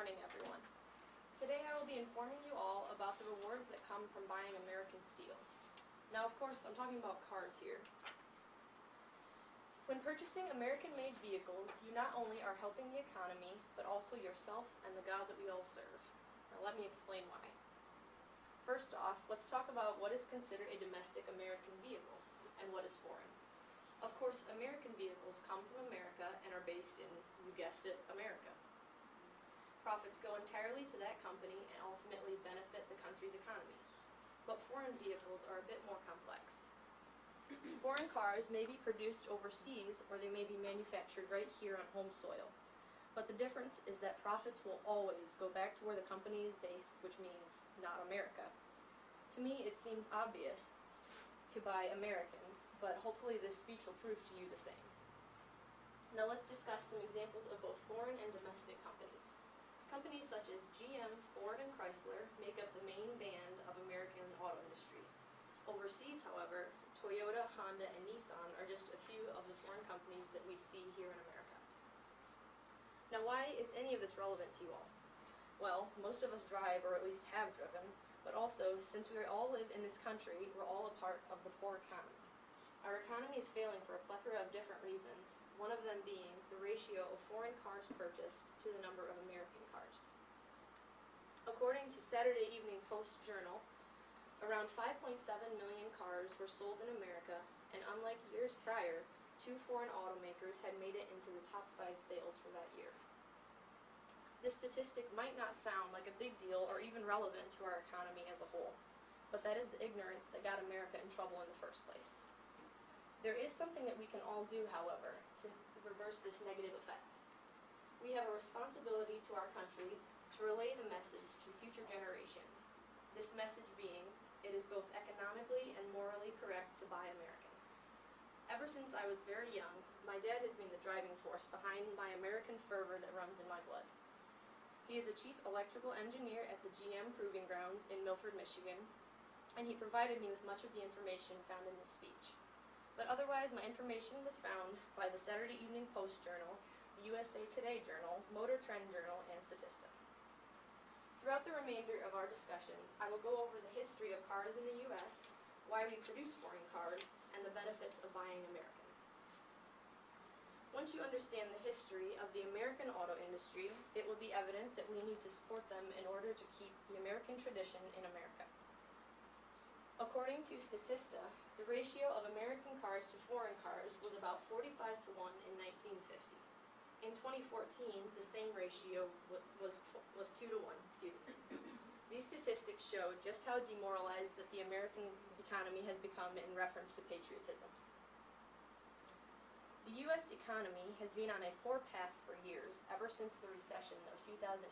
morning, everyone. Today I will be informing you all about the rewards that come from buying American steel. Now, of course, I'm talking about cars here. When purchasing American-made vehicles, you not only are helping the economy, but also yourself and the God that we all serve. Now, let me explain why. First off, let's talk about what is considered a domestic American vehicle and what is foreign. Of course, American vehicles come from America and are based in, you guessed it, America. Profits go entirely to that company and ultimately benefit the country's economy. But foreign vehicles are a bit more complex. Foreign cars may be produced overseas or they may be manufactured right here on home soil. But the difference is that profits will always go back to where the company is based, which means not America. To me, it seems obvious to buy American, but hopefully this speech will prove to you the same. Now let's discuss some examples of both foreign and domestic companies. Companies such as GM, Ford, and Chrysler make up the main band of American auto industry. Overseas, however, Toyota, Honda, and Nissan are just a few of the foreign companies that we see here in America. Now, why is any of this relevant to you all? Well, most of us drive, or at least have driven, but also, since we all live in this country, we're all a part of the poor economy. Our economy is failing for a plethora of different reasons, one of them being the ratio of foreign cars purchased to the number of American cars. According to Saturday Evening Post Journal, around 5.7 million cars were sold in America, and unlike years prior, 2 foreign automakers had made it into the top 5 sales for that year. This statistic might not sound like a big deal or even relevant to our economy as a whole, but that is the ignorance that got America in trouble in the first place. There is something that we can all do, however, to reverse this negative effect. We have a responsibility to our country to relay the message to future generations. This message being, it is both economically and morally correct to buy American. Ever since I was very young, my dad has been the driving force behind my American fervor that runs in my blood. He is a chief electrical engineer at the GM Proving Grounds in Milford, Michigan, and he provided me with much of the information found in this speech. But otherwise, my information was found by the Saturday Evening Post Journal, the USA Today Journal, Motor Trend Journal, and Statista. Throughout the remainder of our discussion, I will go over the history of cars in the U.S., why we produce foreign cars, and the benefits of buying American. Once you understand the history of the American auto industry, it will be evident that we need to support them in order to keep the American tradition in America. According to Statista, the ratio of American cars to foreign cars was about 45 to 1 in 1950. In 2014, the same ratio was 2 to 1. These statistics show just how demoralized that the American economy has become in reference to patriotism. The U.S. economy has been on a poor path for years, ever since the recession of 2008.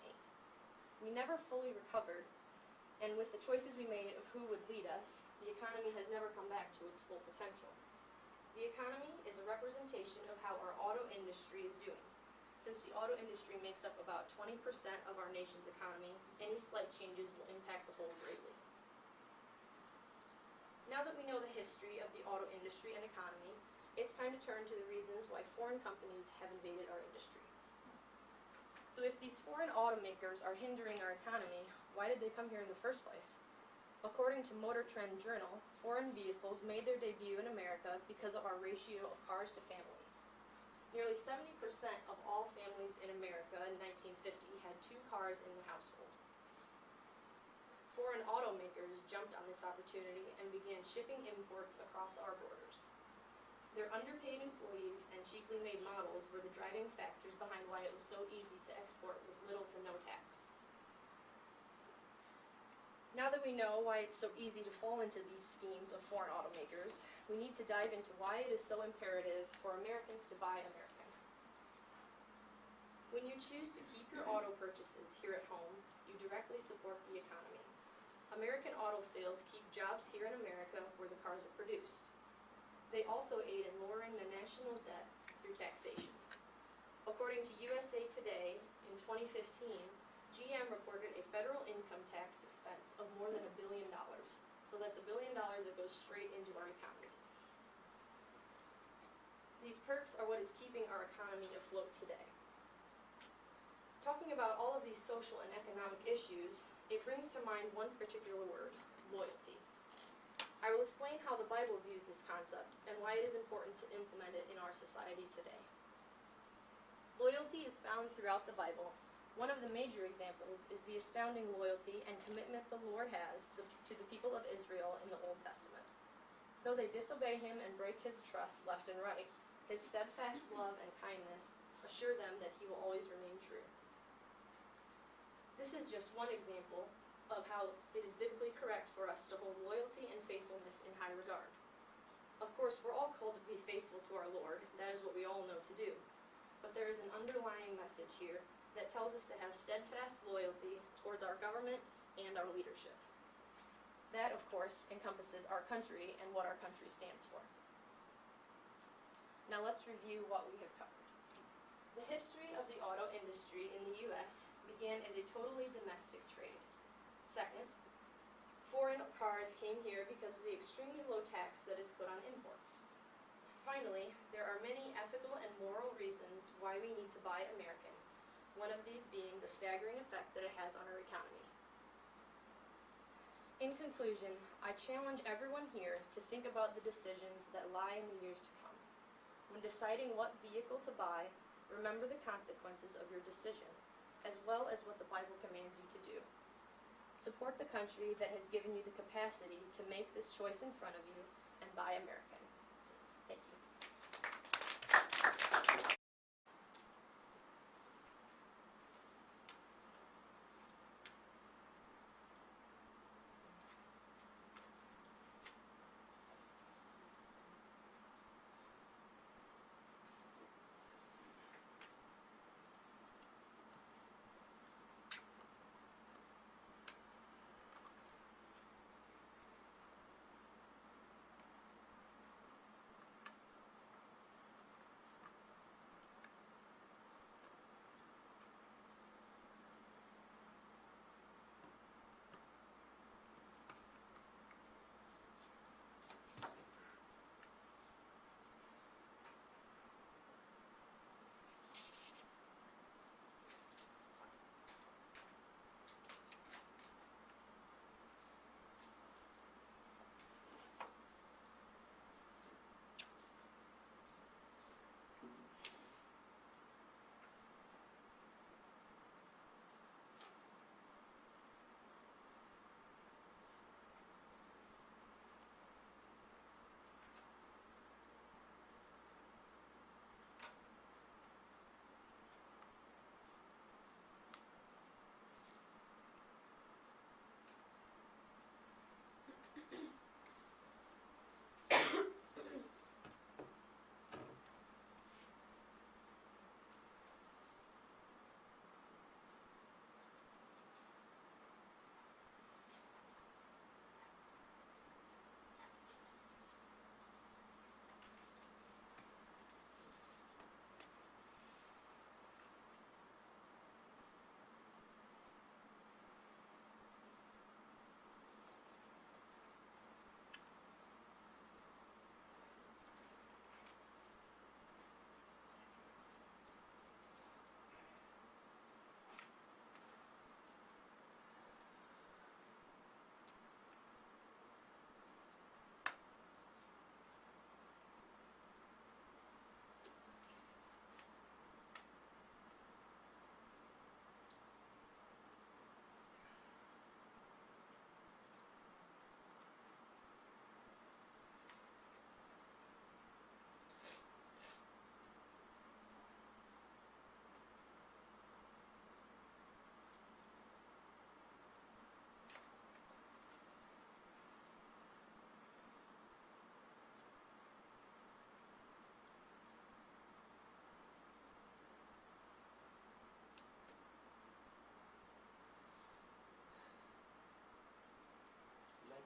We never fully recovered, and with the choices we made of who would lead us, the economy has never come back to its full potential. The economy is a representation of how our auto industry is doing. Since the auto industry makes up about 20% of our nation's economy, any slight changes will impact the whole greatly. Now that we know the history of the auto industry and economy, it's time to turn to the reasons why foreign companies have invaded our industry. So if these foreign automakers are hindering our economy, why did they come here in the first place? According to Motor Trend Journal, foreign vehicles made their debut in America because of our ratio of cars to families. Nearly 70% of all families in America in 1950 had 2 cars in the household. Foreign automakers jumped on this opportunity and began shipping imports across our borders. Their underpaid employees and cheaply made models were the driving factors behind why it was so easy to export with little to no tax. Now that we know why it's so easy to fall into these schemes of foreign automakers, we need to dive into why it is so imperative for Americans to buy American. When you choose to keep your auto purchases here at home, you directly support the economy. American auto sales keep jobs here in America where the cars are produced. They also aid in lowering the national debt through taxation. According to USA Today, in 2015, GM reported a federal income tax expense of more than $1 billion. So that's $1 billion that goes straight into our economy. These perks are what is keeping our economy afloat today. talking about all of these social and economic issues, it brings to mind one particular word, loyalty. I will explain how the Bible views this concept and why it is important to implement it in our society today. Loyalty is found throughout the Bible. One of the major examples is the astounding loyalty and commitment the Lord has to the people of Israel in the Old Testament. Though they disobey him and break his trust left and right, his steadfast love and kindness assure them that he will always remain true. This is just one example of how it is biblically correct for us to hold loyalty and faithfulness in high regard. Of course, we're all called to be faithful to our Lord. That is what we all know to do. But there is an underlying message here that tells us to have steadfast loyalty towards our government and our leadership. That, of course, encompasses our country and what our country stands for. Now let's review what we have covered. The history of the auto industry in the U.S. began as a totally domestic trade. Second, foreign cars came here because of the extremely low tax that is put on imports. Finally, there are many ethical and moral reasons why we need to buy American, one of these being the staggering effect that it has on our economy. In conclusion, I challenge everyone here to think about the decisions that lie in the years to come. When deciding what vehicle to buy, remember the consequences of your decision, as well as what the Bible commands you to do. Support the country that has given you the capacity to make this choice in front of you and buy American. Thank you.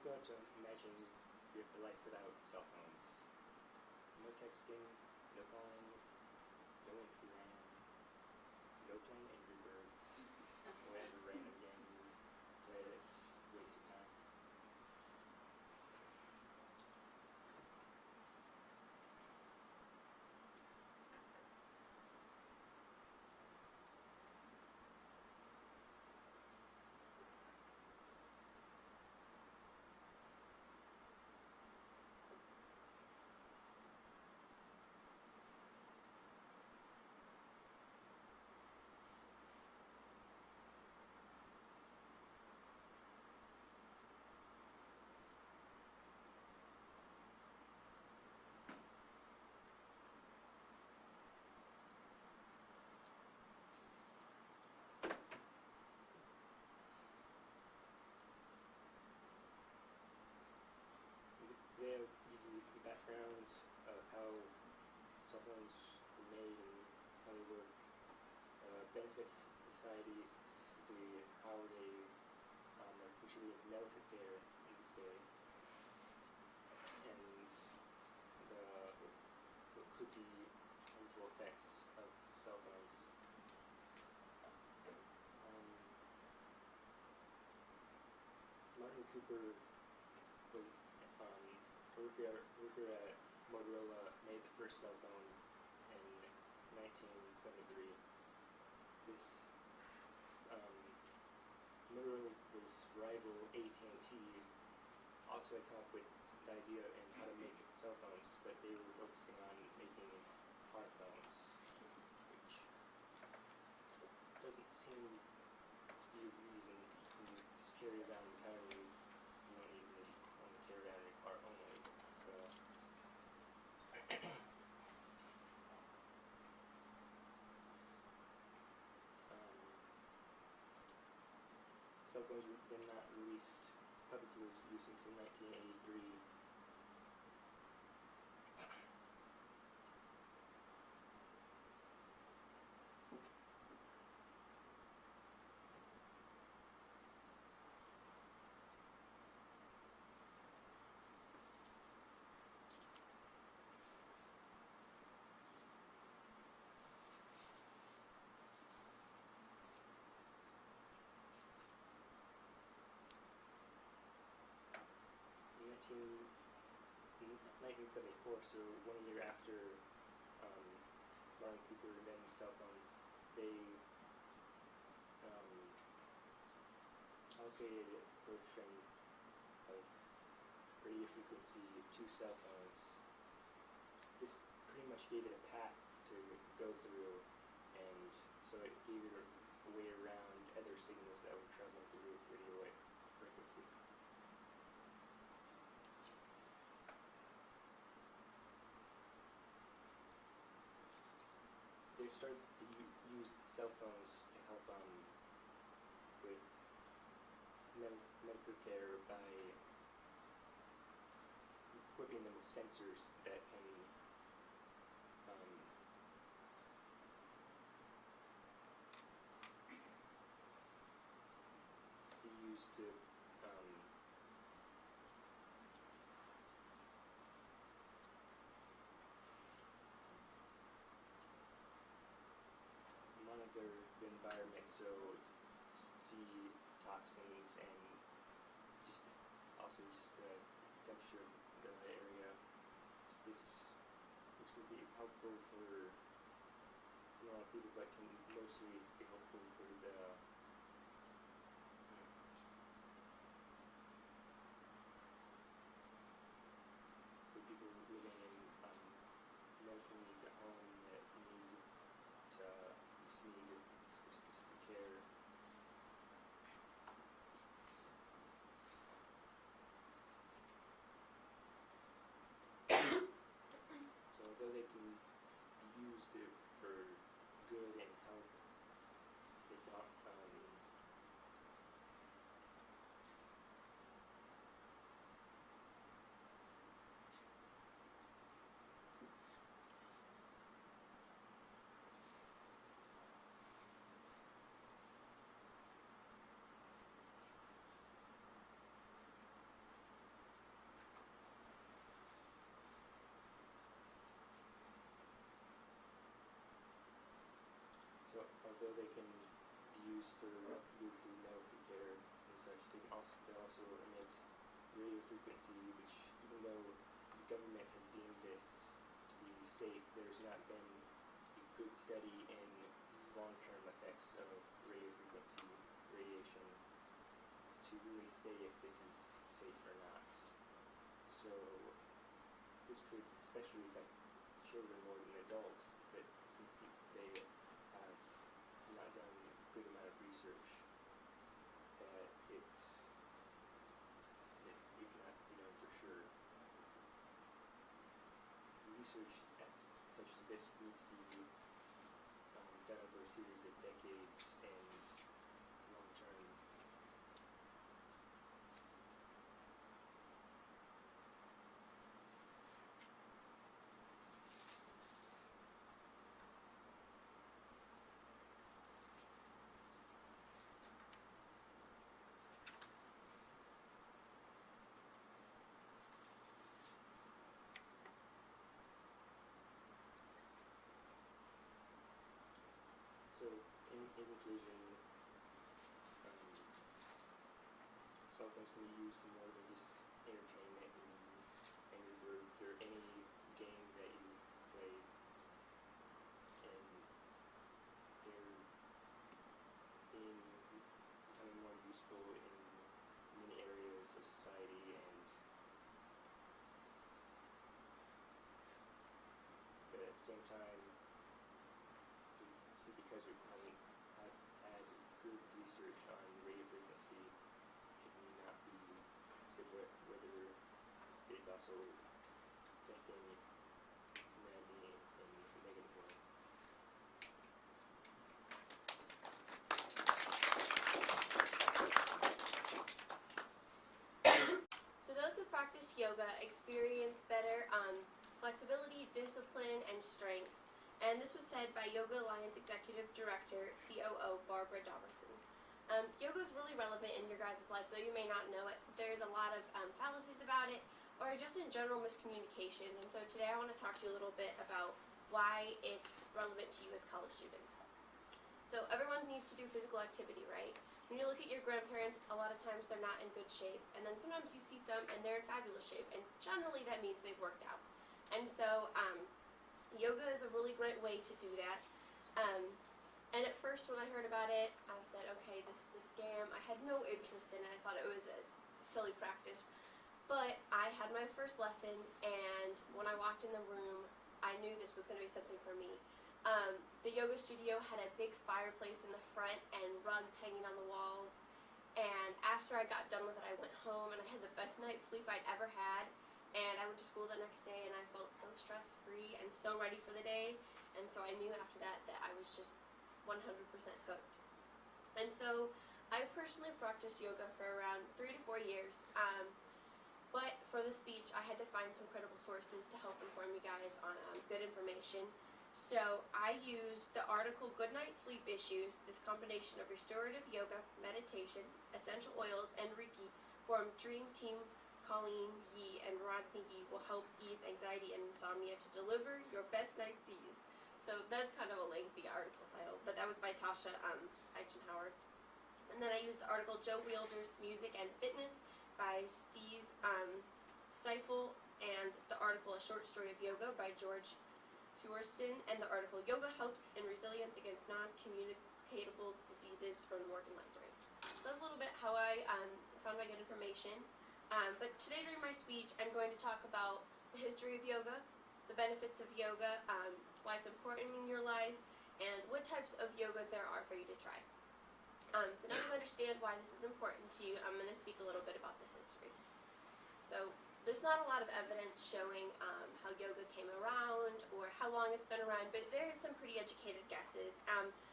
Go to imagine your life without cell phones. No texting, no calling, no Instagram, no playing Angry Birds, whatever random game you play that just wastes your time. background of how cell phones were made and how they work, benefits society, specifically how they are contributing to medical care in this day, and what could be harmful effects of cell phones. Martin Cooper was worker at Motorola, made the first cell phone in 1973. This Motorola was rival AT&T. Also had come up with an idea in how to make cell phones, but they were focusing on making car phones, which doesn't seem to be a reason you can just carry around entirely. You don't even only carry around your car only. So cell phones were then not released to public use until 1983. 1974, so 1 year after Martin Cooper invented the cell phone, they allocated a portion of radio frequency to cell phones. This pretty much gave it a path to go through, and so it gave it a way around other signals that were traveling through radio frequency. They started to use cell phones to help with medical care by equipping them with sensors that can be used to monitor the environment, so see toxins and also the temperature of the area. This could be helpful for a lot of people, but can mostly be helpful for people living in medical needs at home that need specific care. So although they can be used for good and health, they cannot So although they can be used for good through medical care and such, they also emit radio frequency, which, even though the government has deemed this to be safe, there's not been a good study in long-term effects of radio frequency radiation to really say if this is safe or not. So this could especially affect children more than adults, but since they have not done a good amount of research, that it cannot be known for sure. Research such as this needs to be done over a series of decades and long term. in conclusion, cell phones can be used for more than just entertainment and Angry Birds or any game that you play, and they're becoming more useful in many areas of society, but at the same time, because we haven't had good research on radio frequency, can not be said whether it also affecting humanity in a negative way. So those who practice yoga experience better flexibility, discipline, and strength. And this was said by Yoga Alliance Executive Director, COO, Barbara Doberson. Yoga is really relevant in your guys' lives, though you may not know it. There's a lot of fallacies about it, or just in general miscommunication. And so today I want to talk to you a little bit about why it's relevant to you as college students. So everyone needs to do physical activity, right? When you look at your grandparents, a lot of times they're not in good shape. And then sometimes you see some and they're in fabulous shape. And generally that means they've worked out. And so yoga is a really great way to do that. And at first when I heard about it, I said, okay, this is a scam. I had no interest in it. I thought it was a silly practice. But I had my first lesson, and when I walked in the room, I knew this was going to be something for me. The yoga studio had a big fireplace in the front and rugs hanging on the walls. And after I got done with it, I went home and I had the best night's sleep I'd ever had. And I went to school the next day and I felt so stress-free and so ready for the day. And so I knew after that I was just 100% hooked. And so I personally practiced yoga for around 3 to 4 years. But for the speech, I had to find some credible sources to help inform you guys on good information. So I used the article Good Night Sleep Issues. This combination of restorative yoga, meditation, essential oils, and Reiki formed Dream Team Colleen Yee and Rodney Yee will help ease anxiety and insomnia to deliver your best night's ease. So that's kind of a lengthy article title, but that was by Tasha Eichenhauer. And then I used the article Joe Wielder's Music and Fitness by Steve Stifel, and the article A Short Story of Yoga by George Feuerston, and the article Yoga Helps in Resilience Against Non-Communicable Diseases from the Morgan Library. So that's a little bit how I found my good information. But today during my speech, I'm going to talk about the history of yoga, the benefits of yoga, why it's important in your life, and what types of yoga there are for you to try. So now you understand why this is important to you, I'm going to speak a little bit about the history. So there's not a lot of evidence showing how yoga came around or how long it's been around, but there is some pretty educated guesses.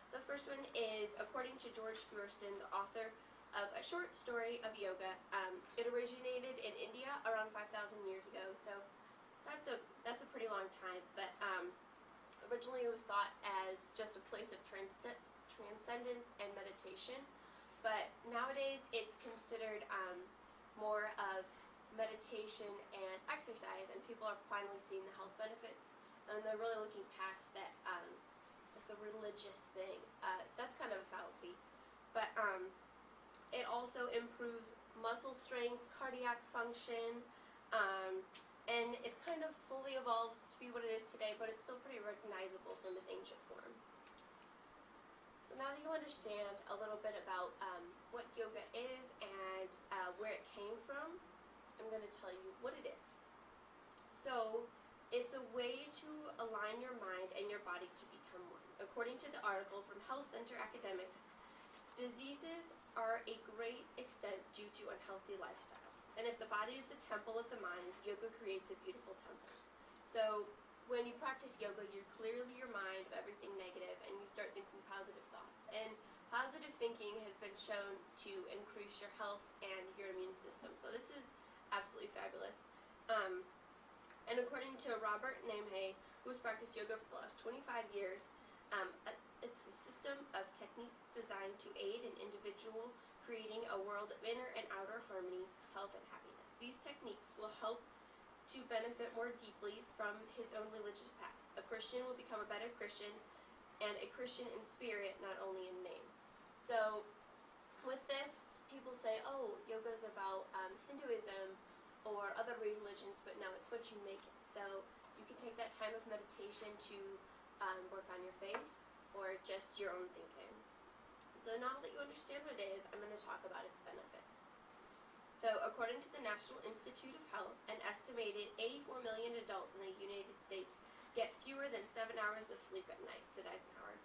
The first one is, according to George Feuerston, the author of A Short Story of Yoga, it originated in India around 5,000 years ago, so that's a pretty long time, but originally it was thought as just a place of transcendence and meditation, but nowadays it's considered more of meditation and exercise, and people are finally seeing the health benefits, and they're really looking past that it's a religious thing. That's kind of a fallacy, but it also improves muscle strength, cardiac function, and it's kind of slowly evolved to be what it is today, but it's still pretty recognizable from its ancient form. So now that you understand a little bit about what yoga is and where it came from, I'm going to tell you what it is. So it's a way to align your mind and your body to become one. According to the article from Health Center Academics, diseases are a great extent due to unhealthy lifestyles. And if the body is a temple of the mind, yoga creates a beautiful temple. So when you practice yoga, you clear your mind of everything negative and you start thinking positive thoughts. And positive thinking has been shown to increase your health and your immune system. So this is absolutely fabulous. And according to Robert Namhe, who's practiced yoga for the last 25 years, it's a system of techniques designed to aid an individual creating a world of inner and outer harmony, health, and happiness. These techniques will help to benefit more deeply from his own religious path. A Christian will become a better Christian, and a Christian in spirit, not only in name. So with this, people say, oh, yoga is about Hinduism or other religions, but no, it's what you make it. So you can take that time of meditation to work on your faith or just your own thinking. So now that you understand what it is, I'm going to talk about its benefits. So according to the National Institute of Health, an estimated 84 million adults in the United States get fewer than 7 hours of sleep at night, said Eisenhower.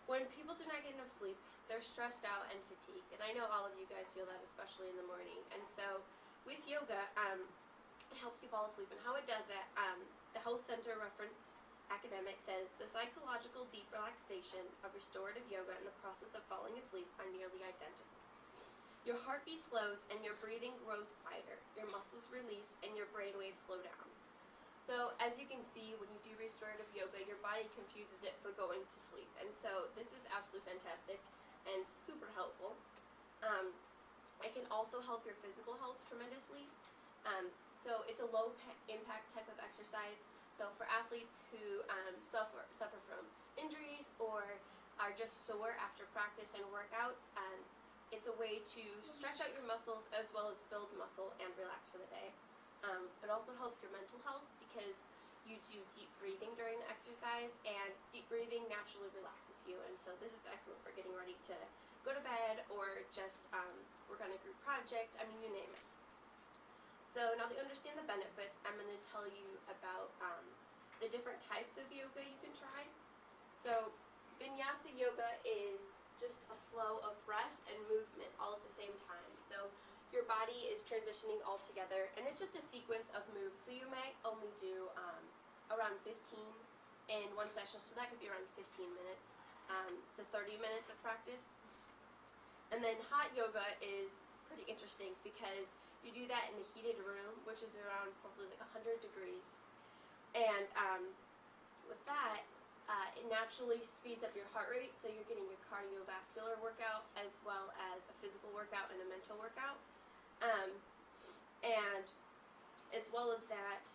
When people do not get enough sleep, they're stressed out and fatigued. And I know all of you guys feel that, especially in the morning. And so with yoga, it helps you fall asleep. And how it does that, the Health Center Reference Academic says, the psychological deep relaxation of restorative yoga and the process of falling asleep are nearly identical. Your heartbeat slows and your breathing grows quieter. Your muscles release and your brain waves slow down. So as you can see, when you do restorative yoga, your body confuses it for going to sleep. And so this is absolutely fantastic and super helpful. It can also help your physical health tremendously. So it's a low impact type of exercise. So for athletes who suffer from injuries or are just sore after practice and workouts, it's a way to stretch out your muscles as well as build muscle and relax for the day. It also helps your mental health because you do deep breathing during the exercise, and deep breathing naturally relaxes you. And so this is excellent for getting ready to go to bed or just work on a group project. I mean, you name it. So now that you understand the benefits, I'm going to tell you about the different types of yoga you can try. So Vinyasa yoga is just a flow of breath and movement all at the same time. So your body is transitioning all together, and it's just a sequence of moves. So you might only do around 15 in one session, so that could be around 15 minutes to 30 minutes of practice. And then hot yoga is pretty interesting because you do that in a heated room, which is around probably like 100 degrees. And with that, it naturally speeds up your heart rate, so you're getting your cardiovascular workout as well as a physical workout and a mental workout. And as well as that,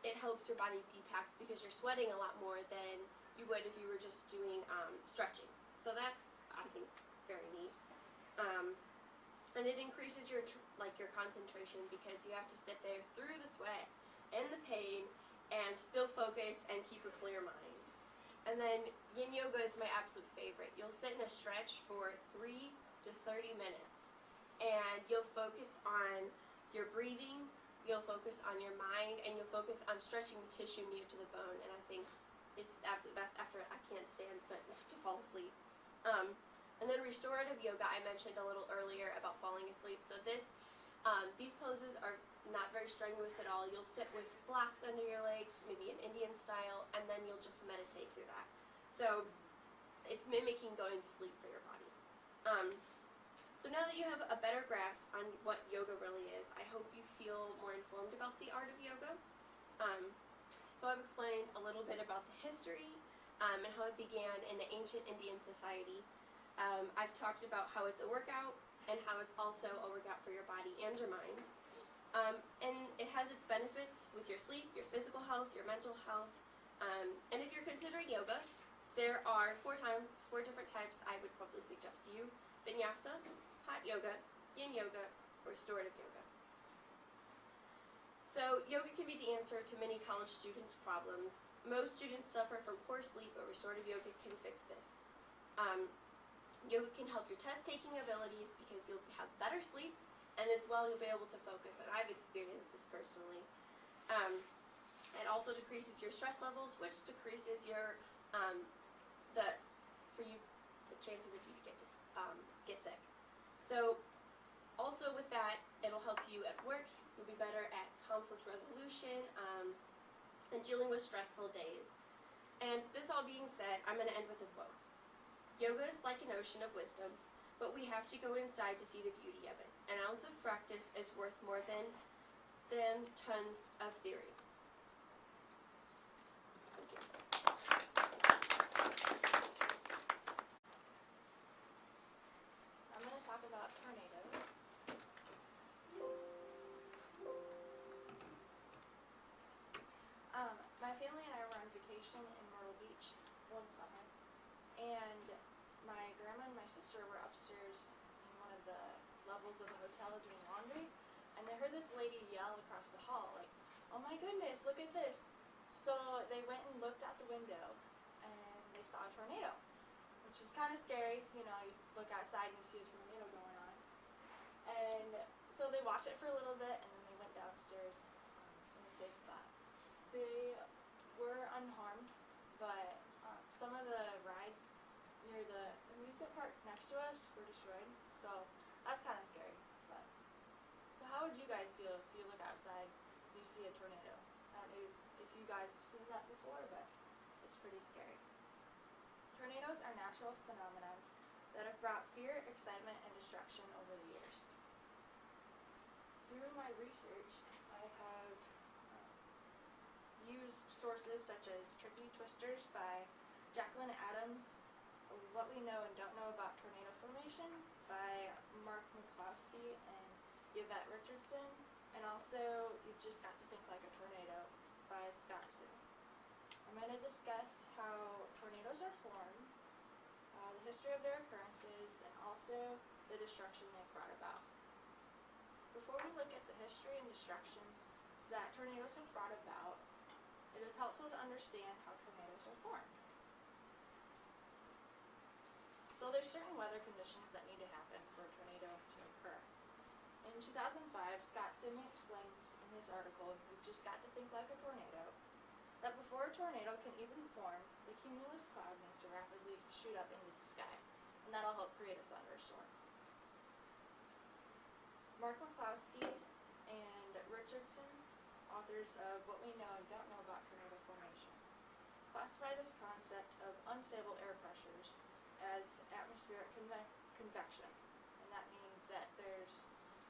it helps your body detox because you're sweating a lot more than you would if you were just doing stretching. So that's, I think, very neat. And it increases your concentration because you have to sit there through the sweat and the pain and still focus and keep a clear mind. And then yin yoga is my absolute favorite. You'll sit in a stretch for 3 to 30 minutes, and you'll focus on your breathing, you'll focus on your mind, and you'll focus on stretching the tissue near to the bone. And I think it's the absolute best after I can't stand but to fall asleep. And then restorative yoga, I mentioned a little earlier about falling asleep. So these poses are not very strenuous at all. You'll sit with blocks under your legs, maybe an Indian style, and then you'll just meditate through that. So it's mimicking going to sleep for your body. So now that you have a better grasp on what yoga really is, I hope you feel more informed about the art of yoga. So I've explained a little bit about the history and how it began in the ancient Indian society. I've talked about how it's a workout and how it's also a workout for your body and your mind. And it has its benefits with your sleep, your physical health, your mental health. And if you're considering yoga, there are four different types I would probably suggest to you: Vinyasa, hot yoga, yin yoga, or restorative yoga. So yoga can be the answer to many college students' problems. Most students suffer from poor sleep, but restorative yoga can fix this. Yoga can help your test-taking abilities because you'll have better sleep, and as well you'll be able to focus, and I've experienced this personally. It also decreases your stress levels, which decreases your the chances of you get sick. So also with that, it'll help you at work. You'll be better at conflict resolution and dealing with stressful days. And this all being said, I'm going to end with a quote. Yoga is like an ocean of wisdom, but we have to go inside to see the beauty of it. An ounce of practice is worth more than tons of theory. Thank you. So I'm going to talk about tornadoes. My family and I were on vacation in Myrtle Beach one summer, and my grandma and my sister were upstairs in one of the levels of the hotel doing laundry, and they heard this lady yell across the hall, like, "Oh my goodness, look at this!" So they went and looked out the window, and they saw a tornado, which is kind of scary. You know, you look outside and you see a tornado going on. And so they watched it for a little bit, and then they went downstairs in a safe spot. They were unharmed, but some of the rides near the amusement park next to us were destroyed. So that's kind of scary. But so how would you guys feel if you look outside and you see a tornado? I don't know if you guys have seen that before, but it's pretty scary. Tornadoes are natural phenomena that have brought fear, excitement, and destruction over the years. Through my research, I have used sources such as Tricky Twisters by Jacqueline Adams, What We Know and Don't Know About Tornado Formation by Mark McCloskey and Yvette Richardson, and also You've Just Got to Think Like a Tornado by Scott Simmons. I'm going to discuss how tornadoes are formed, the history of their occurrences, and also the destruction they've brought about. Before we look at the history and destruction that tornadoes have brought about, it is helpful to understand how tornadoes are formed. So there's certain weather conditions that need to happen for a tornado to occur. In 2005, Scott Simmons explains in his article, You've Just Got to Think Like a Tornado, that before a tornado can even form, the cumulus cloud needs to rapidly shoot up into the sky, and that'll help create a thunderstorm. Mark McCloskey and Richardson, authors of What We Know and Don't Know About Tornado Formation, classify this concept of unstable air pressures as atmospheric convection, and that means that there's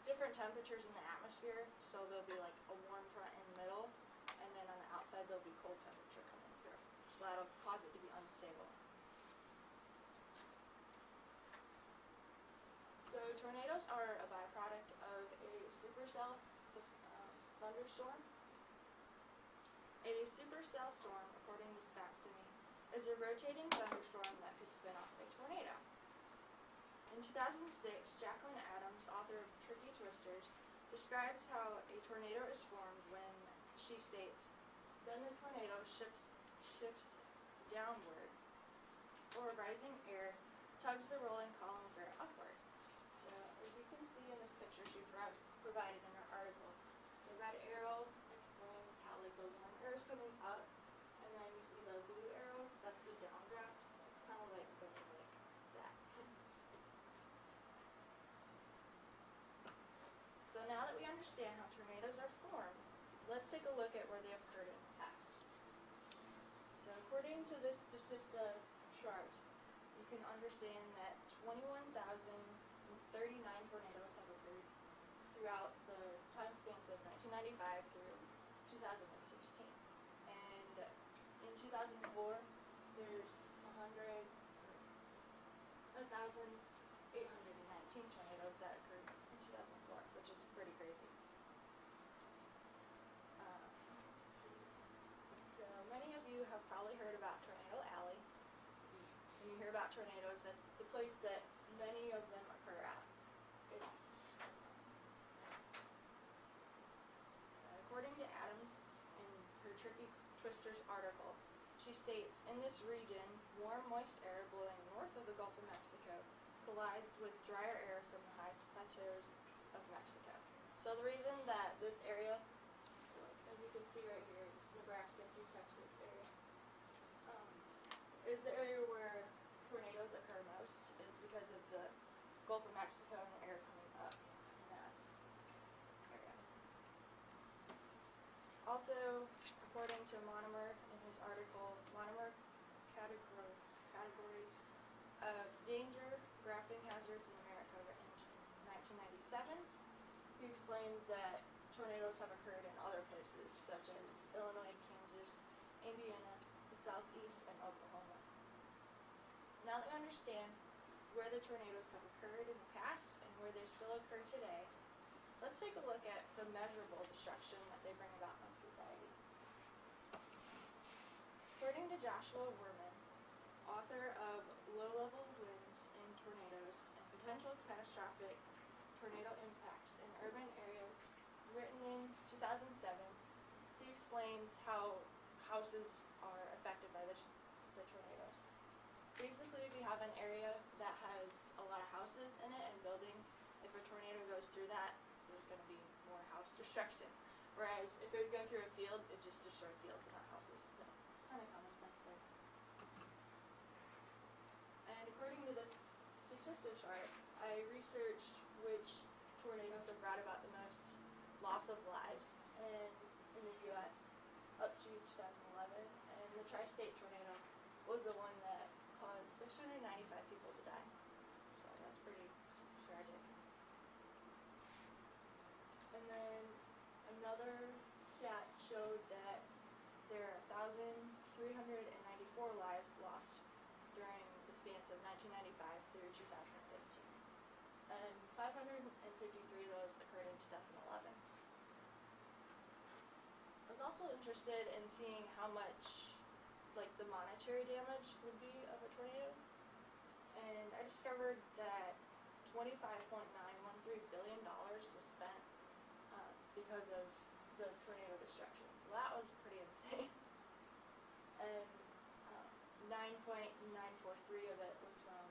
different temperatures in the atmosphere, so there'll be like a warm front in the middle, and then on the outside there'll be cold temperature coming through, so that'll cause it to be unstable. So tornadoes are a byproduct of a supercell thunderstorm. A supercell storm, according to Scott Simmons, is a rotating thunderstorm that could spin off a tornado. In 2006, Jacqueline Adams, author of Tricky Twisters, describes how a tornado is formed when she states, then the tornado shifts downward, or rising air tugs the rolling column of air upward. So as you can see in this picture she provided in her article, the red arrow explains how like the warm air is coming up, and then you see the blue arrows, that's the downdraft. So it's kind of like going like that. So now that we understand how tornadoes are formed, let's take a look at where they occurred in the past. So according to this Statista chart, you can understand that 21,039 tornadoes have occurred throughout the time spans of 1995 through 2016. And in 2004, there's 1,819 tornadoes that occurred in 2004, which is pretty crazy. So many of you have probably heard about Tornado Alley. When you hear about tornadoes, that's the place that many of them occur at. According to Adams in her Tricky Twisters article, she states, in this region, warm, moist air blowing north of the Gulf of Mexico collides with drier air from the high plateaus of Mexico. So the reason that this area, as you can see right here, it's Nebraska through Texas area, is the area where tornadoes occur most, is because of the Gulf of Mexico and the air coming up in that area. Also, according to Monomer in his article, Monomer Categories of Danger, Graphing Hazards in America, written in 1997, he explains that tornadoes have occurred in other places, such as Illinois, Kansas, Indiana, the Southeast, and Oklahoma. Now that we understand where the tornadoes have occurred in the past and where they still occur today, let's take a look at the measurable destruction that they bring about in society. According to Joshua Werman, author of low-level winds in tornadoes and potential catastrophic tornado impacts in urban areas, written in 2007. He explains how houses are affected by the tornadoes. Basically, if you have an area that has a lot of houses in it and buildings, if a tornado goes through that, there's going to be more house destruction. Whereas if it would go through a field, it just destroy fields and not houses. So it's kind of common sense there. And according to this successor chart, I researched which tornadoes have brought about the most loss of lives in the U.S. up to 2011, and the tri-state tornado was the one that caused 695 people to die. So that's pretty tragic. And then another stat showed that there are 1,394 lives lost during the spans of 1995 through 2015. And 553 of those occurred in 2011. I was also interested in seeing how much the monetary damage would be of a tornado. And I discovered that $25.913 billion was spent because of the tornado destruction. So that was pretty insane. And 9.943 of it was from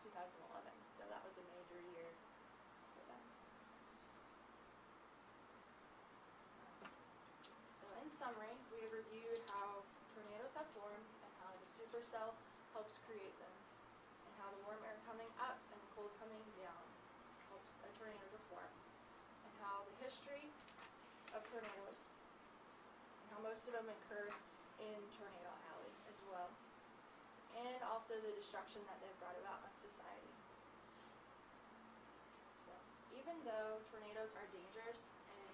2011. So that was a major year for them. So in summary, we have reviewed how tornadoes have formed and how the supercell helps create them, and how the warm air coming up and the cold coming down helps a tornado to form, and how the history of tornadoes and how most of them occur in Tornado Alley as well, and also the destruction that they've brought about on society. So even though tornadoes are dangerous and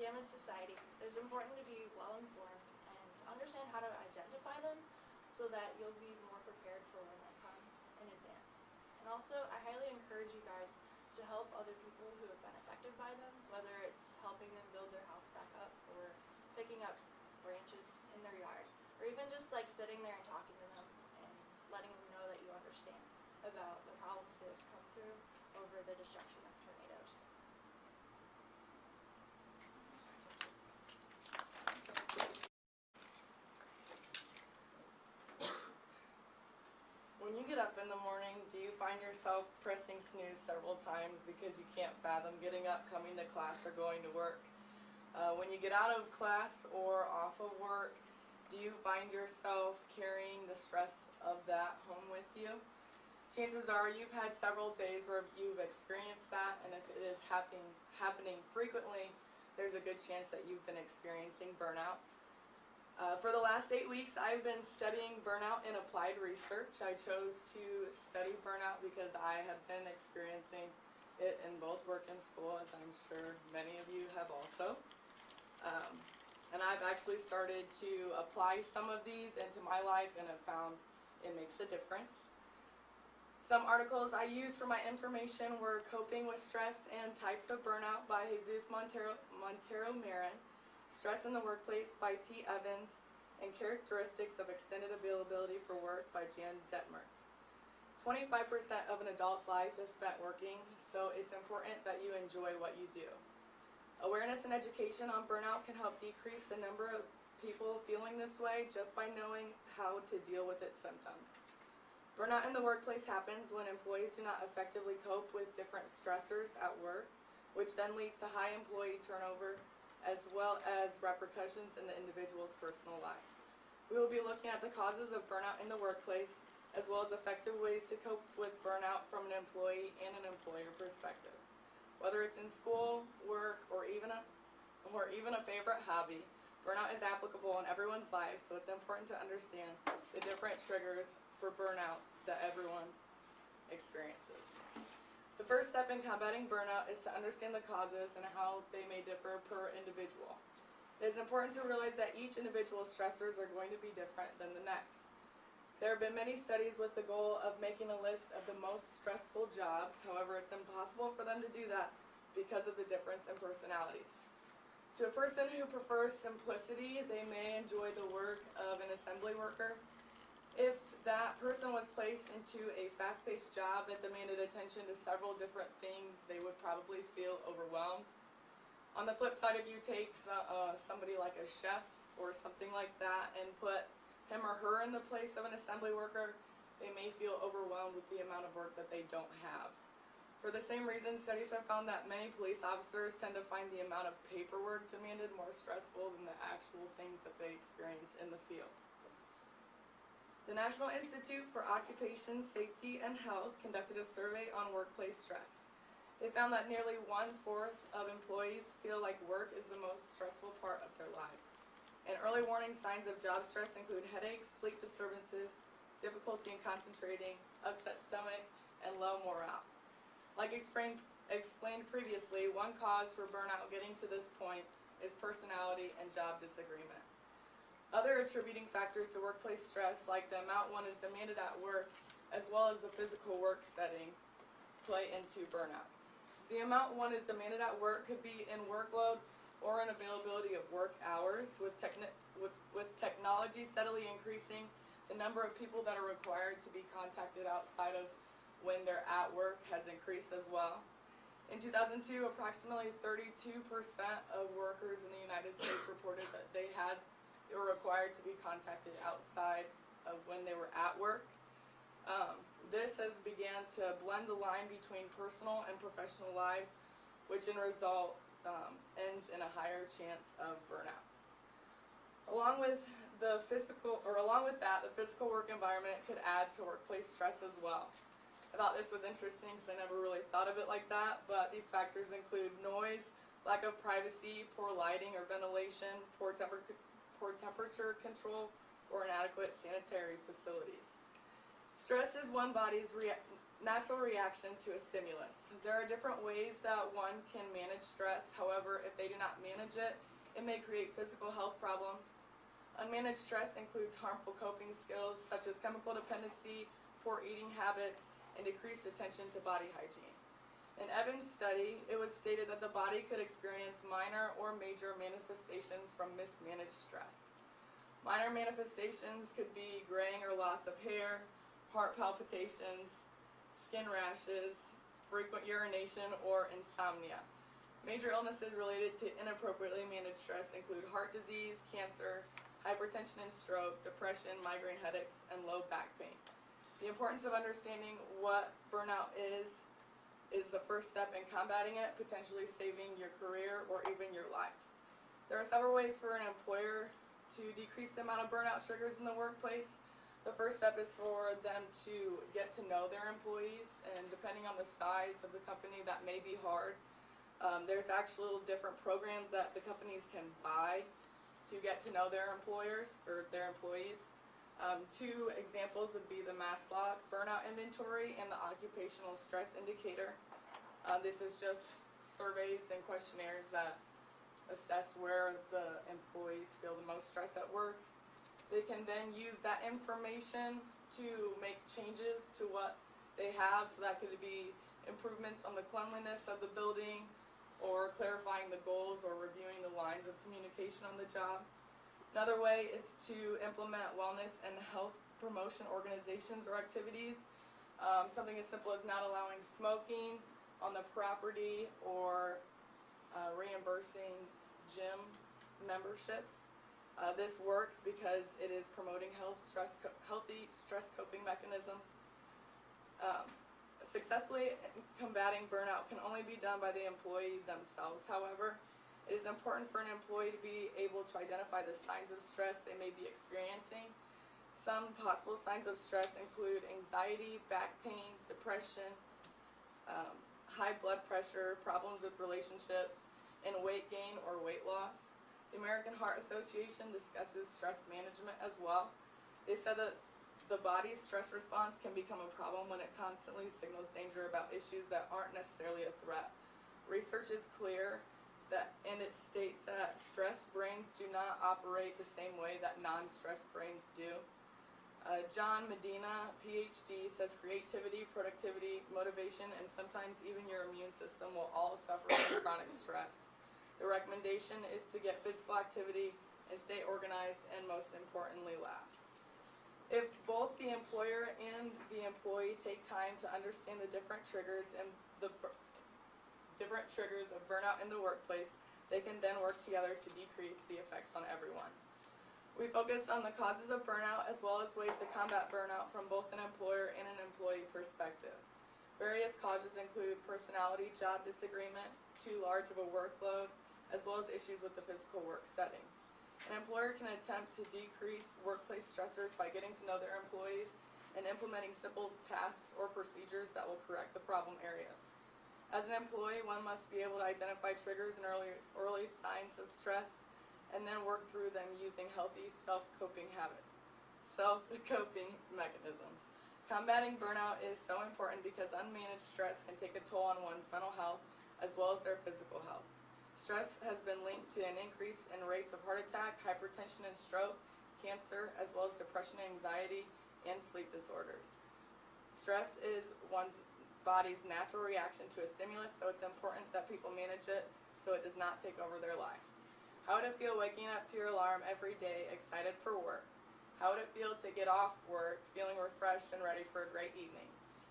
damage society, it's important to be well informed and understand how to identify them so that you'll be more prepared for when they come in advance. And also, I highly encourage you guys to help other people who have been affected by them, whether it's helping them build their house back up or picking up branches in their yard, or even just sitting there and talking to them and letting them know that you understand about the problems they've come through over the destruction of tornadoes. When you get up in the morning, do you find yourself pressing snooze several times because you can't fathom getting up, coming to class, or going to work? When you get out of class or off of work, do you find yourself carrying the stress of that home with you? Chances are you've had several days where you've experienced that, and if it is happening frequently, there's a good chance that you've been experiencing burnout. For the last 8 weeks, I've been studying burnout in applied research. I chose to study burnout because I have been experiencing it in both work and school, as I'm sure many of you have also. And I've actually started to apply some of these into my life and have found it makes a difference. Some articles I used for my information were Coping with Stress and Types of Burnout by Jesus Montero Marin, Stress in the Workplace by T. Evans, and Characteristics of Extended Availability for Work by Jan Detmers. 25% of an adult's life is spent working, so it's important that you enjoy what you do. Awareness and education on burnout can help decrease the number of people feeling this way just by knowing how to deal with its symptoms. Burnout in the workplace happens when employees do not effectively cope with different stressors at work, which then leads to high employee turnover as well as repercussions in the individual's personal life. We will be looking at the causes of burnout in the workplace as well as effective ways to cope with burnout from an employee and an employer perspective. Whether it's in school, work, or even a favorite hobby, burnout is applicable in everyone's life, so it's important to understand the different triggers for burnout that everyone experiences. The first step in combating burnout is to understand the causes and how they may differ per individual. It is important to realize that each individual's stressors are going to be different than the next. There have been many studies with the goal of making a list of the most stressful jobs. However, it's impossible for them to do that because of the difference in personalities. To a person who prefers simplicity, they may enjoy the work of an assembly worker. If that person was placed into a fast-paced job that demanded attention to several different things, they would probably feel overwhelmed. On the flip side, if you take somebody like a chef or something like that and put him or her in the place of an assembly worker, they may feel overwhelmed with the amount of work that they don't have. For the same reason, studies have found that many police officers tend to find the amount of paperwork demanded more stressful than the actual things that they experience in the field. The National Institute for Occupation Safety and Health conducted a survey on workplace stress. They found that nearly 1/4 of employees feel like work is the most stressful part of their lives. And early warning signs of job stress include headaches, sleep disturbances, difficulty in concentrating, upset stomach, and low morale. Like explained previously, one cause for burnout getting to this point is personality and job disagreement. Other attributing factors to workplace stress, like the amount one is demanded at work, as well as the physical work setting, play into burnout. The amount one is demanded at work could be in workload or in availability of work hours. With technology steadily increasing, the number of people that are required to be contacted outside of when they're at work has increased as well. In 2002, approximately 32% of workers in the United States reported that they were required to be contacted outside of when they were at work. This has began to blend the line between personal and professional lives, which in result ends in a higher chance of burnout. Along with that, the physical work environment could add to workplace stress as well. I thought this was interesting because I never really thought of it like that, but these factors include noise, lack of privacy, poor lighting or ventilation, poor temperature control, or inadequate sanitary facilities. Stress is one body's natural reaction to a stimulus. There are different ways that one can manage stress. However, if they do not manage it, it may create physical health problems. Unmanaged stress includes harmful coping skills such as chemical dependency, poor eating habits, and decreased attention to body hygiene. In Evans' study, it was stated that the body could experience minor or major manifestations from mismanaged stress. Minor manifestations could be graying or loss of hair, heart palpitations, skin rashes, frequent urination, or insomnia. Major illnesses related to inappropriately managed stress include heart disease, cancer, hypertension and stroke, depression, migraine headaches, and low back pain. The importance of understanding what burnout is the first step in combating it, potentially saving your career or even your life. There are several ways for an employer to decrease the amount of burnout triggers in the workplace. The first step is for them to get to know their employees, and depending on the size of the company, that may be hard. There's actual different programs that the companies can buy to get to know their employers or their employees. Two examples would be the Maslach Burnout Inventory and the Occupational Stress Indicator. This is just surveys and questionnaires that assess where the employees feel the most stress at work. They can then use that information to make changes to what they have, so that could be improvements on the cleanliness of the building, or clarifying the goals, or reviewing the lines of communication on the job. Another way is to implement wellness and health promotion organizations or activities. Something as simple as not allowing smoking on the property, or reimbursing gym memberships. This works because it is promoting healthy stress coping mechanisms. Successfully combating burnout can only be done by the employee themselves. However, it is important for an employee to be able to identify the signs of stress they may be experiencing. Some possible signs of stress include anxiety, back pain, depression, high blood pressure, problems with relationships, and weight gain or weight loss. The American Heart Association discusses stress management as well. They said that the body's stress response can become a problem when it constantly signals danger about issues that aren't necessarily a threat. Research is clear and it states that stressed brains do not operate the same way that non-stressed brains do. John Medina, PhD, says creativity, productivity, motivation, and sometimes even your immune system will all suffer from chronic stress. The recommendation is to get physical activity and stay organized, and most importantly, laugh. If both the employer and the employee take time to understand the different triggers and different triggers of burnout in the workplace, they can then work together to decrease the effects on everyone. We focused on the causes of burnout as well as ways to combat burnout from both an employer and an employee perspective. Various causes include personality, job disagreement, too large of a workload, as well as issues with the physical work setting. An employer can attempt to decrease workplace stressors by getting to know their employees and implementing simple tasks or procedures that will correct the problem areas. As an employee, one must be able to identify triggers and early signs of stress and then work through them using healthy self-coping mechanisms. Combating burnout is so important because unmanaged stress can take a toll on one's mental health as well as their physical health. Stress has been linked to an increase in rates of heart attack, hypertension and stroke, cancer, as well as depression, anxiety, and sleep disorders. Stress is one's body's natural reaction to a stimulus, so it's important that people manage it so it does not take over their life. How would it feel waking up to your alarm every day, excited for work? How would it feel to get off work, feeling refreshed and ready for a great evening?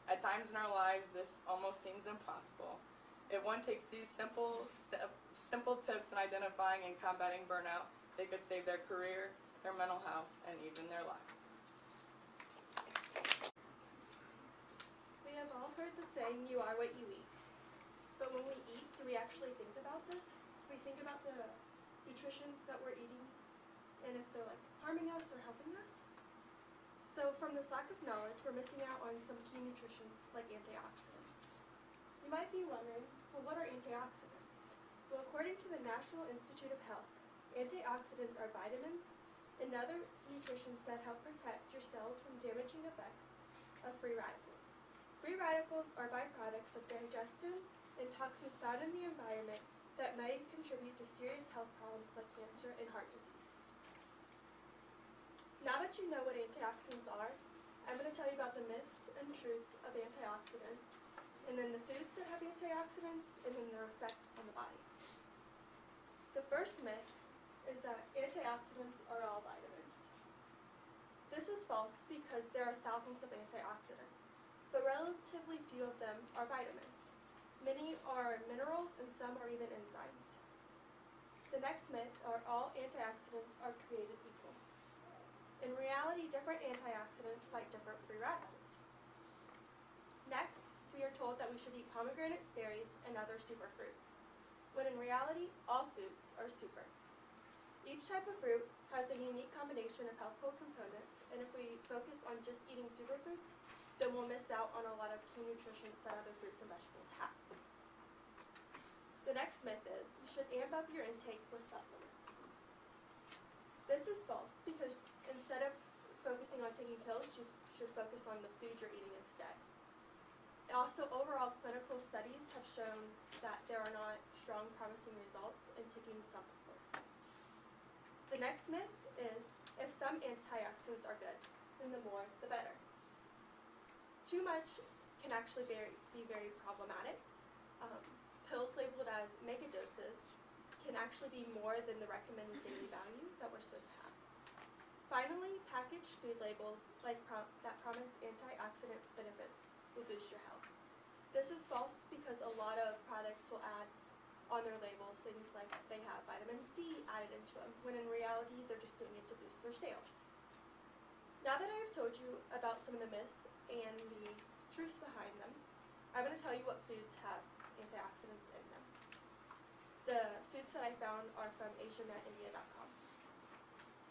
At times in our lives, this almost seems impossible. If one takes these simple tips in identifying and combating burnout, they could save their career, their mental health, and even their lives. We have all heard the saying, you are what you eat. But when we eat, do we actually think about this? Do we think about the nutritions that we're eating and if they're harming us or helping us? So from this lack of knowledge, we're missing out on some key nutritions like antioxidants. You might be wondering, well, what are antioxidants? Well, according to the National Institute of Health, antioxidants are vitamins and other nutrients that help protect your cells from damaging effects of free radicals. Free radicals are byproducts of digestion and toxins found in the environment that may contribute to serious health problems like cancer and heart disease. Now that you know what antioxidants are, I'm going to tell you about the myths and truth of antioxidants, and then the foods that have antioxidants, and then their effect on the body. The first myth is that antioxidants are all vitamins. This is false because there are thousands of antioxidants, but relatively few of them are vitamins. Many are minerals and some are even enzymes. The next myth are all antioxidants are created equal. In reality, different antioxidants fight different free radicals. Next, we are told that we should eat pomegranates, berries, and other superfruits, when in reality, all foods are super. Each type of fruit has a unique combination of healthful components, and if we focus on just eating superfruits, then we'll miss out on a lot of key nutrients that other fruits and vegetables have. The next myth is you should amp up your intake with supplements. This is false because instead of focusing on taking pills, you should focus on the food you're eating instead. Also, overall clinical studies have shown that there are not strong promising results in taking supplements. The next myth is if some antioxidants are good, then the more the better. Too much can actually be very problematic. Pills labeled as megadoses can actually be more than the recommended daily value that we're supposed to have. Finally, packaged food labels that promise antioxidant benefits will boost your health. This is false because a lot of products will add on their labels things like they have vitamin C added into them, when in reality they're just doing it to boost their sales. Now that I have told you about some of the myths and the truths behind them, I'm going to tell you what foods have antioxidants in them. The foods that I found are from AsiaNetIndia.com.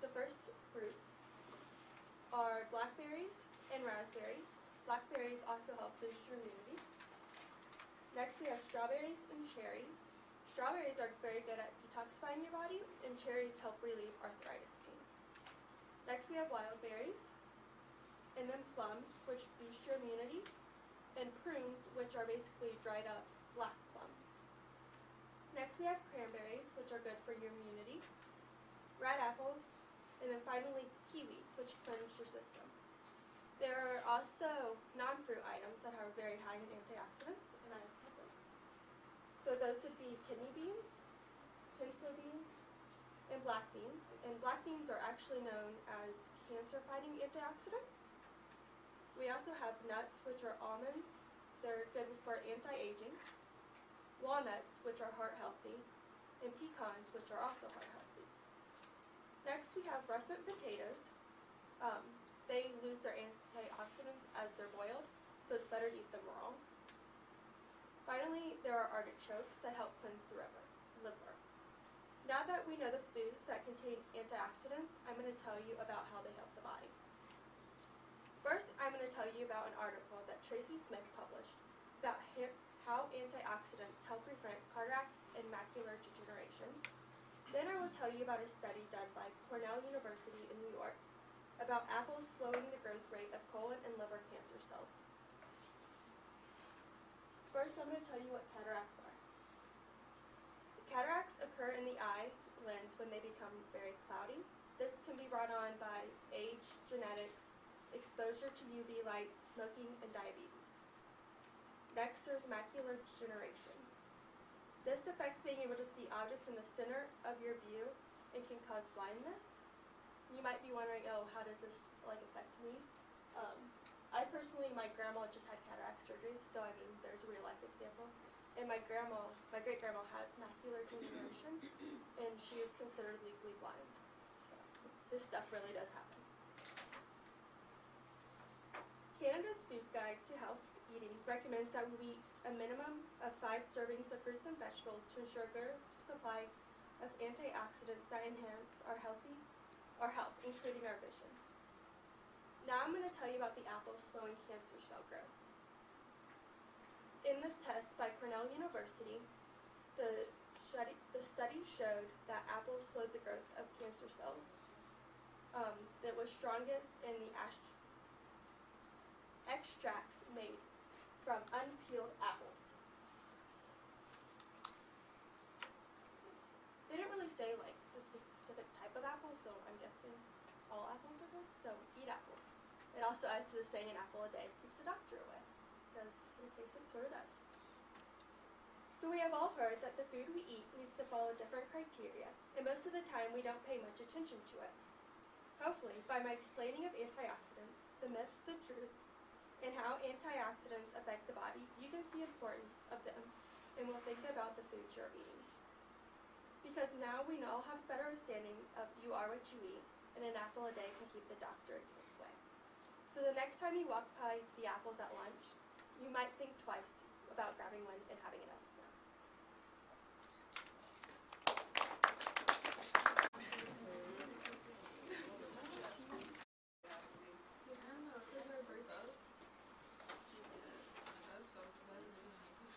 The first fruits are blackberries and raspberries. Blackberries also help boost your immunity. Next we have strawberries and cherries. Strawberries are very good at detoxifying your body, and cherries help relieve arthritis pain. Next we have wild berries, and then plums, which boost your immunity, and prunes, which are basically dried up black plums. Next we have cranberries, which are good for your immunity, red apples, and then finally kiwis, which cleanse your system. There are also non-fruit items that are very high in antioxidants, and I just have those. So those would be kidney beans, pinto beans, and black beans. And black beans are actually known as cancer-fighting antioxidants. We also have nuts, which are almonds. They're good for anti-aging. Walnuts, which are heart healthy. And pecans, which are also heart healthy. Next, we have russet potatoes. They lose their antioxidants as they're boiled, so it's better to eat them raw. Finally, there are artichokes that help cleanse the liver. Now that we know the foods that contain antioxidants, I'm going to tell you about how they help the body. First, I'm going to tell you about an article that Tracy Smith published about how antioxidants help prevent cataracts and macular degeneration. Then I will tell you about a study done by Cornell University in New York about apples slowing the growth rate of colon and liver cancer cells. First, I'm going to tell you what cataracts are. Cataracts occur in the eye lens when they become very cloudy. This can be brought on by age, genetics, exposure to UV light, smoking, and diabetes. Next, there's macular degeneration. This affects being able to see objects in the center of your view and can cause blindness. You might be wondering, oh, how does this affect me? I personally, my grandma just had cataract surgery, so I mean, there's a real life example. And my great grandma has macular degeneration, and she is considered legally blind. So this stuff really does happen. Canada's Food Guide to Health Eating recommends that we eat a minimum of 5 servings of fruits and vegetables to ensure a good supply of antioxidants that enhance our health, including our vision. Now I'm going to tell you about the apple slowing cancer cell growth. In this test by Cornell University, the study showed that apples slowed the growth of cancer cells. That was strongest in the extracts made from unpeeled apples. They didn't really say the specific type of apple, so I'm guessing all apples are good, so eat apples. It also adds to the saying, an apple a day keeps the doctor away, because in case it sort of does. So we have all heard that the food we eat needs to follow different criteria, and most of the time we don't pay much attention to it. Hopefully, by my explaining of antioxidants, the myths, the truths, and how antioxidants affect the body, you can see the importance of them and will think about the foods you're eating. Because now we all have a better understanding of you are what you eat, and an apple a day can keep the doctor away. So the next time you walk by the apples at lunch, you might think twice about grabbing one and having it as a snack.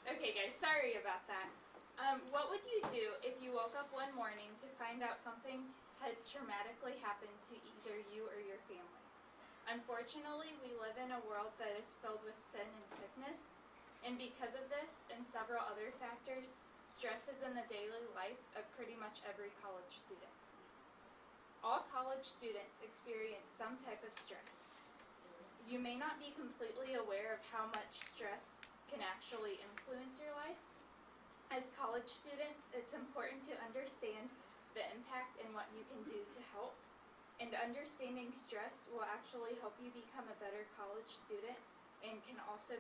Okay guys, sorry about that. What would you do if you woke up one morning to find out something had traumatically happened to either you or your family? Unfortunately, we live in a world that is filled with sin and sickness, and because of this and several other factors, stress is in the daily life of pretty much every college student. All college students experience some type of stress. You may not be completely aware of how much stress can actually influence your life. As college students, it's important to understand the impact and what you can do to help. And understanding stress will actually help you become a better college student and can also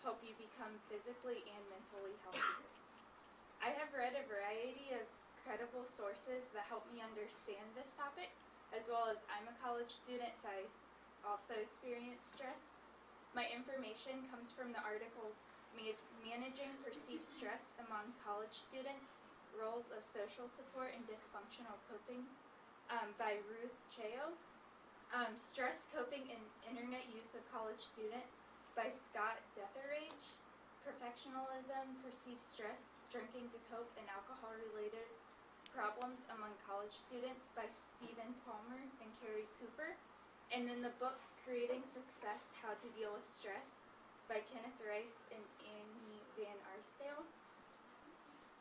help you become physically and mentally healthier. I have read a variety of credible sources that help me understand this topic, as well as I'm a college student, so I also experience stress. My information comes from the articles Managing Perceived Stress Among College Students, Roles of Social Support and Dysfunctional Coping by Ruth Chao. Stress Coping and Internet Use of College Student by Scott Deatherage. Perfectionism, Perceived Stress, Drinking to Cope, and Alcohol-Related Problems Among College Students by Stephen Palmer and Carrie Cooper. And then the book Creating Success, How to Deal with Stress by Kenneth Rice and Annie Van Arsdale.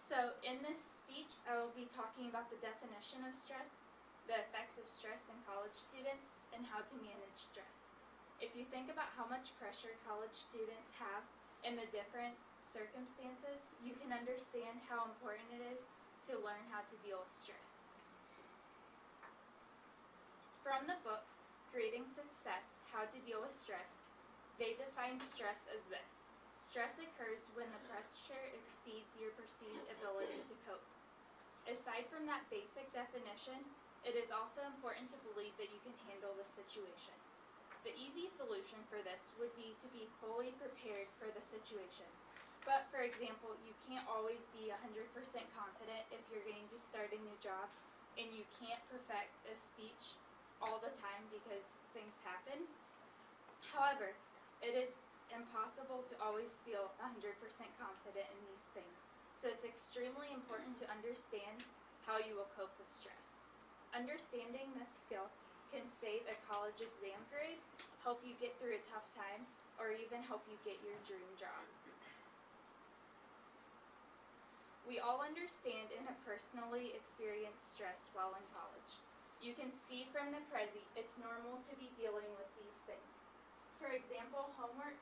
So in this speech, I will be talking about the definition of stress, the effects of stress in college students, and how to manage stress. If you think about how much pressure college students have in the different circumstances, you can understand how important it is to learn how to deal with stress. Creating Success, How to Deal with Stress, they define stress as this. Stress occurs when the pressure exceeds your perceived ability to cope. Aside from that basic definition, it is also important to believe that you can handle the situation. The easy solution for this would be to be fully prepared for the situation. But for example, you can't always be 100% confident if you're going to start a new job, and you can't perfect a speech all the time because things happen. However, it is impossible to always feel 100% confident in these things, so it's extremely important to understand how you will cope with stress. Understanding this skill can save a college exam grade, help you get through a tough time, or even help you get your dream job. We all understand and have personally experienced stress while in college. You can see from the Prezi, it's normal to be dealing with these things. For example, homework,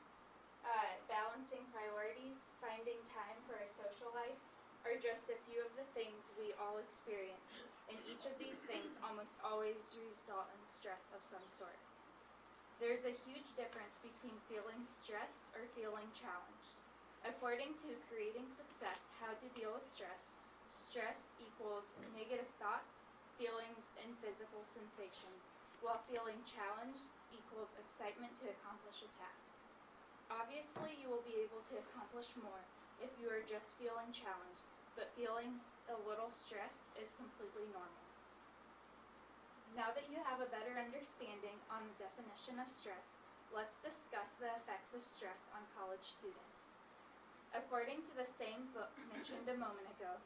balancing priorities, finding time for a social life, are just a few of the things we all experience, and each of these things almost always result in stress of some sort. There's a huge difference between feeling stressed or feeling challenged. According to Creating Success, How to Deal with Stress, stress equals negative thoughts, feelings, and physical sensations, while feeling challenged equals excitement to accomplish a task. Obviously, you will be able to accomplish more if you are just feeling challenged, but feeling a little stress is completely normal. Now that you have a better understanding on the definition of stress, let's discuss the effects of stress on college students. According to the same book mentioned a moment ago,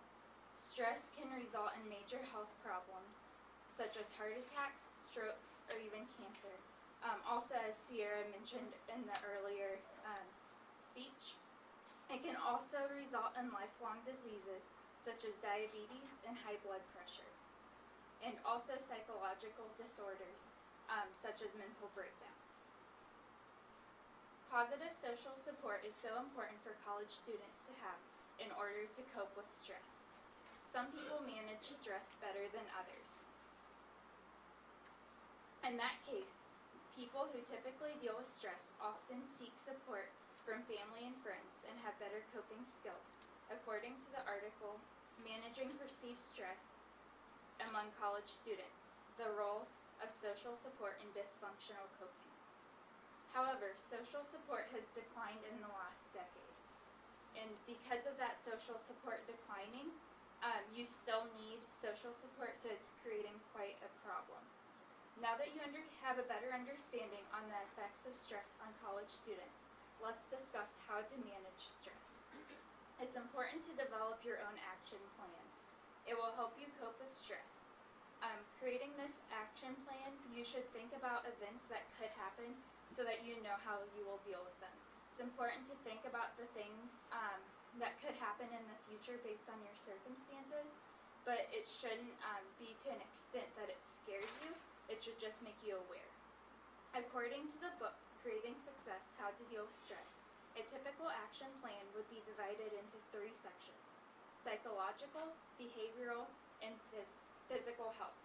stress can result in major health problems, such as heart attacks, strokes, or even cancer. Also, as Sierra mentioned in the earlier speech, it can also result in lifelong diseases such as diabetes and high blood pressure, and also psychological disorders such as mental breakdowns. Positive social support is so important for college students to have in order to cope with stress. Some people manage stress better than others. In that case, people who typically deal with stress often seek support from family and friends and have better coping skills. According to the article, Managing Perceived Stress Among College Students, the Role of Social Support in Dysfunctional Coping. However, social support has declined in the last decade. And because of that social support declining, you still need social support, so it's creating quite a problem. Now that you have a better understanding on the effects of stress on college students, let's discuss how to manage stress. It's important to develop your own action plan. It will help you cope with stress. Creating this action plan, you should think about events that could happen so that you know how you will deal with them. It's important to think about the things that could happen in the future based on your circumstances, but it shouldn't be to an extent that it scares you. It should just make you aware. According to the book, Creating Success, How to Deal with Stress, a typical action plan would be divided into 3 sections: psychological, behavioral, and physical health.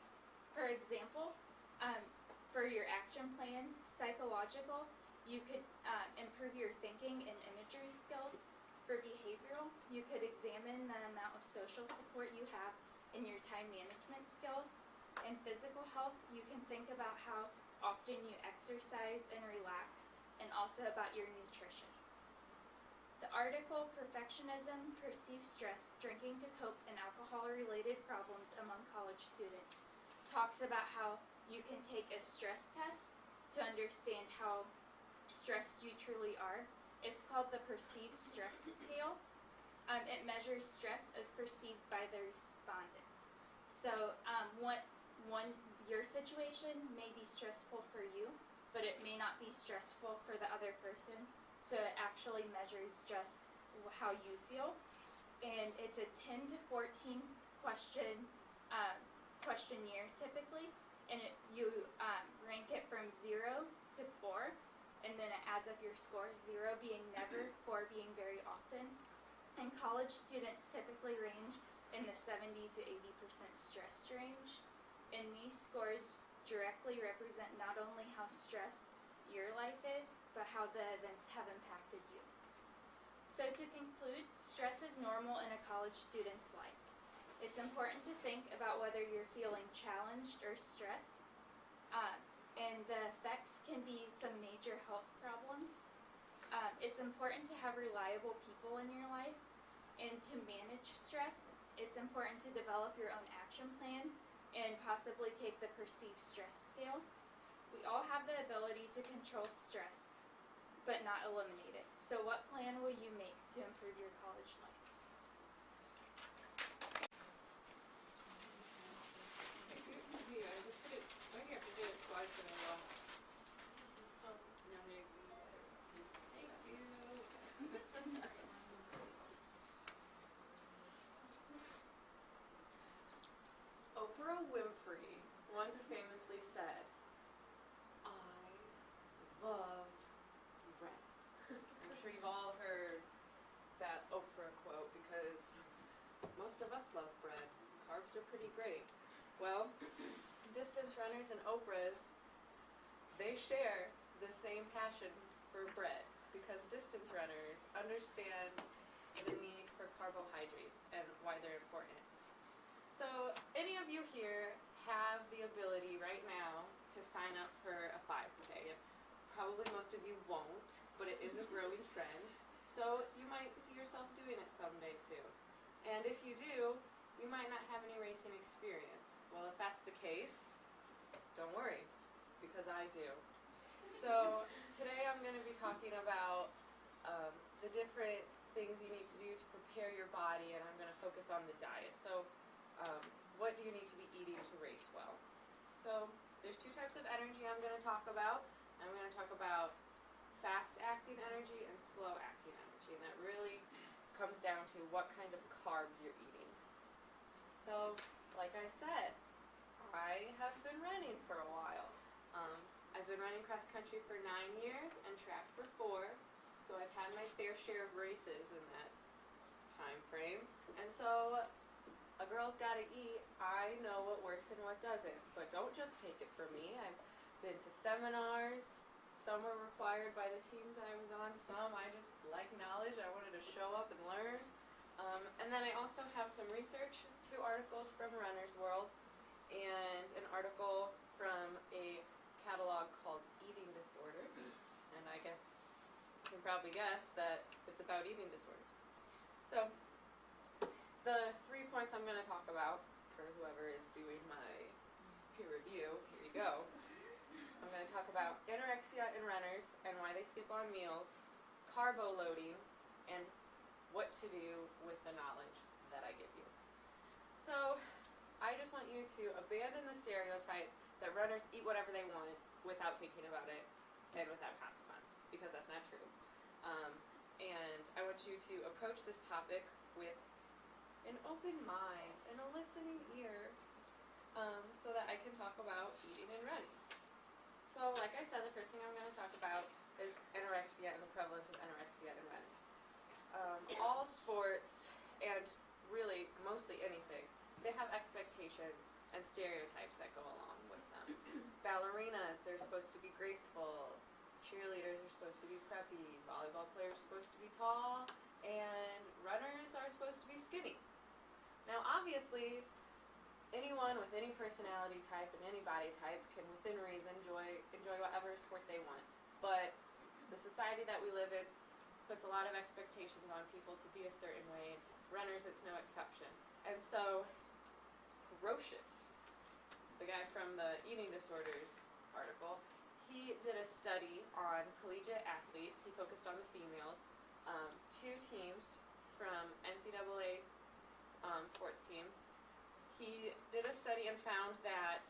For example, for your action plan, psychological, you could improve your thinking and imagery skills. For behavioral, you could examine the amount of social support you have in your time management skills. In physical health, you can think about how often you exercise and relax, and also about your nutrition. The article, Perfectionism, Perceived Stress, Drinking to Cope, and Alcohol-Related Problems Among College Students, talks about how you can take a stress test to understand how stressed you truly are. It's called the Perceived Stress Scale. It measures stress as perceived by the respondent. So your situation may be stressful for you, but it may not be stressful for the other person. So it actually measures just how you feel. And it's a 10 to 14 questionnaire typically, and you rank it from 0 to 4, and then it adds up your scores, 0 being never, 4 being very often. And college students typically range in the 70 to 80% stress range, and these scores directly represent not only how stressed your life is, but how the events have impacted you. So to conclude, stress is normal in a college student's life. It's important to think about whether you're feeling challenged or stressed, and the effects can be some major health problems. It's important to have reliable people in your life, and to manage stress, it's important to develop your own action plan and possibly take the perceived stress scale. We all have the ability to control stress, but not eliminate it. So what plan will you make to improve your college life? Thank you. Yeah, I just did it. I have to do it twice in a row. No, maybe. Thank you. Oprah Winfrey once famously said, "I love bread." I'm sure you've all heard that Oprah quote because most of us love bread. Carbs are pretty great. Well, distance runners and Oprahs, they share the same passion for bread because distance runners understand the need for carbohydrates and why they're important. So, any of you here have the ability right now to sign up for a 5K? Probably most of you won't, but it is a growing trend. So, you might see yourself doing it someday soon. And if you do, you might not have any racing experience. Well, if that's the case, don't worry, because I do. So, today I'm going to be talking about the different things you need to do to prepare your body, and I'm going to focus on the diet. So, what do you need to be eating to race well? So, there's two types of energy I'm going to talk about. I'm going to talk about fast-acting energy and slow-acting energy, and that really comes down to what kind of carbs you're eating. So, like I said, I have been running for a while. I've been running cross-country for 9 years and track for 4, so I've had my fair share of races in that time frame. And so, a girl's gotta eat. I know what works and what doesn't, but don't just take it from me. I've been to seminars. Some were required by the teams I was on. Some I just like knowledge. I wanted to show up and learn. And then I also have some research, 2 articles from Runner's World, and an article from a catalog called Eating Disorders. And I guess you can probably guess that it's about eating disorders. So, the 3 points I'm going to talk about, for whoever is doing my peer review, here you go. I'm going to talk about anorexia in runners and why they skip on meals, carbo loading, and what to do with the knowledge that I give you. So, I just want you to abandon the stereotype that runners eat whatever they want without thinking about it and without consequence, because that's not true. And I want you to approach this topic with an open mind and a listening ear, so that I can talk about eating and running. So, like I said, the first thing I'm going to talk about is anorexia and the prevalence of anorexia in running. All sports, and really mostly anything, they have expectations and stereotypes that go along with them. Ballerinas, they're supposed to be graceful. Cheerleaders are supposed to be preppy. Volleyball players are supposed to be tall. And runners are supposed to be skinny. Now, obviously, anyone with any personality type and any body type can, within reason, enjoy whatever sport they want. But the society that we live in puts a lot of expectations on people to be a certain way. Runners, it's no exception. And so, Ferocious, the guy from the Eating Disorders article, he did a study on collegiate athletes. He focused on the females. 2 teams from NCAA sports teams. He did a study and found that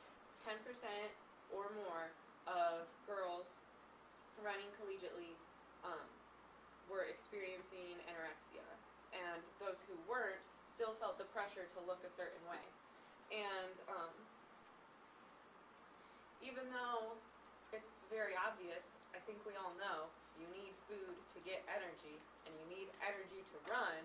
10% or more of girls running collegiately were experiencing anorexia, and those who weren't still felt the pressure to look a certain way. And even though it's very obvious, I think we all know you need food to get energy, and you need energy to run.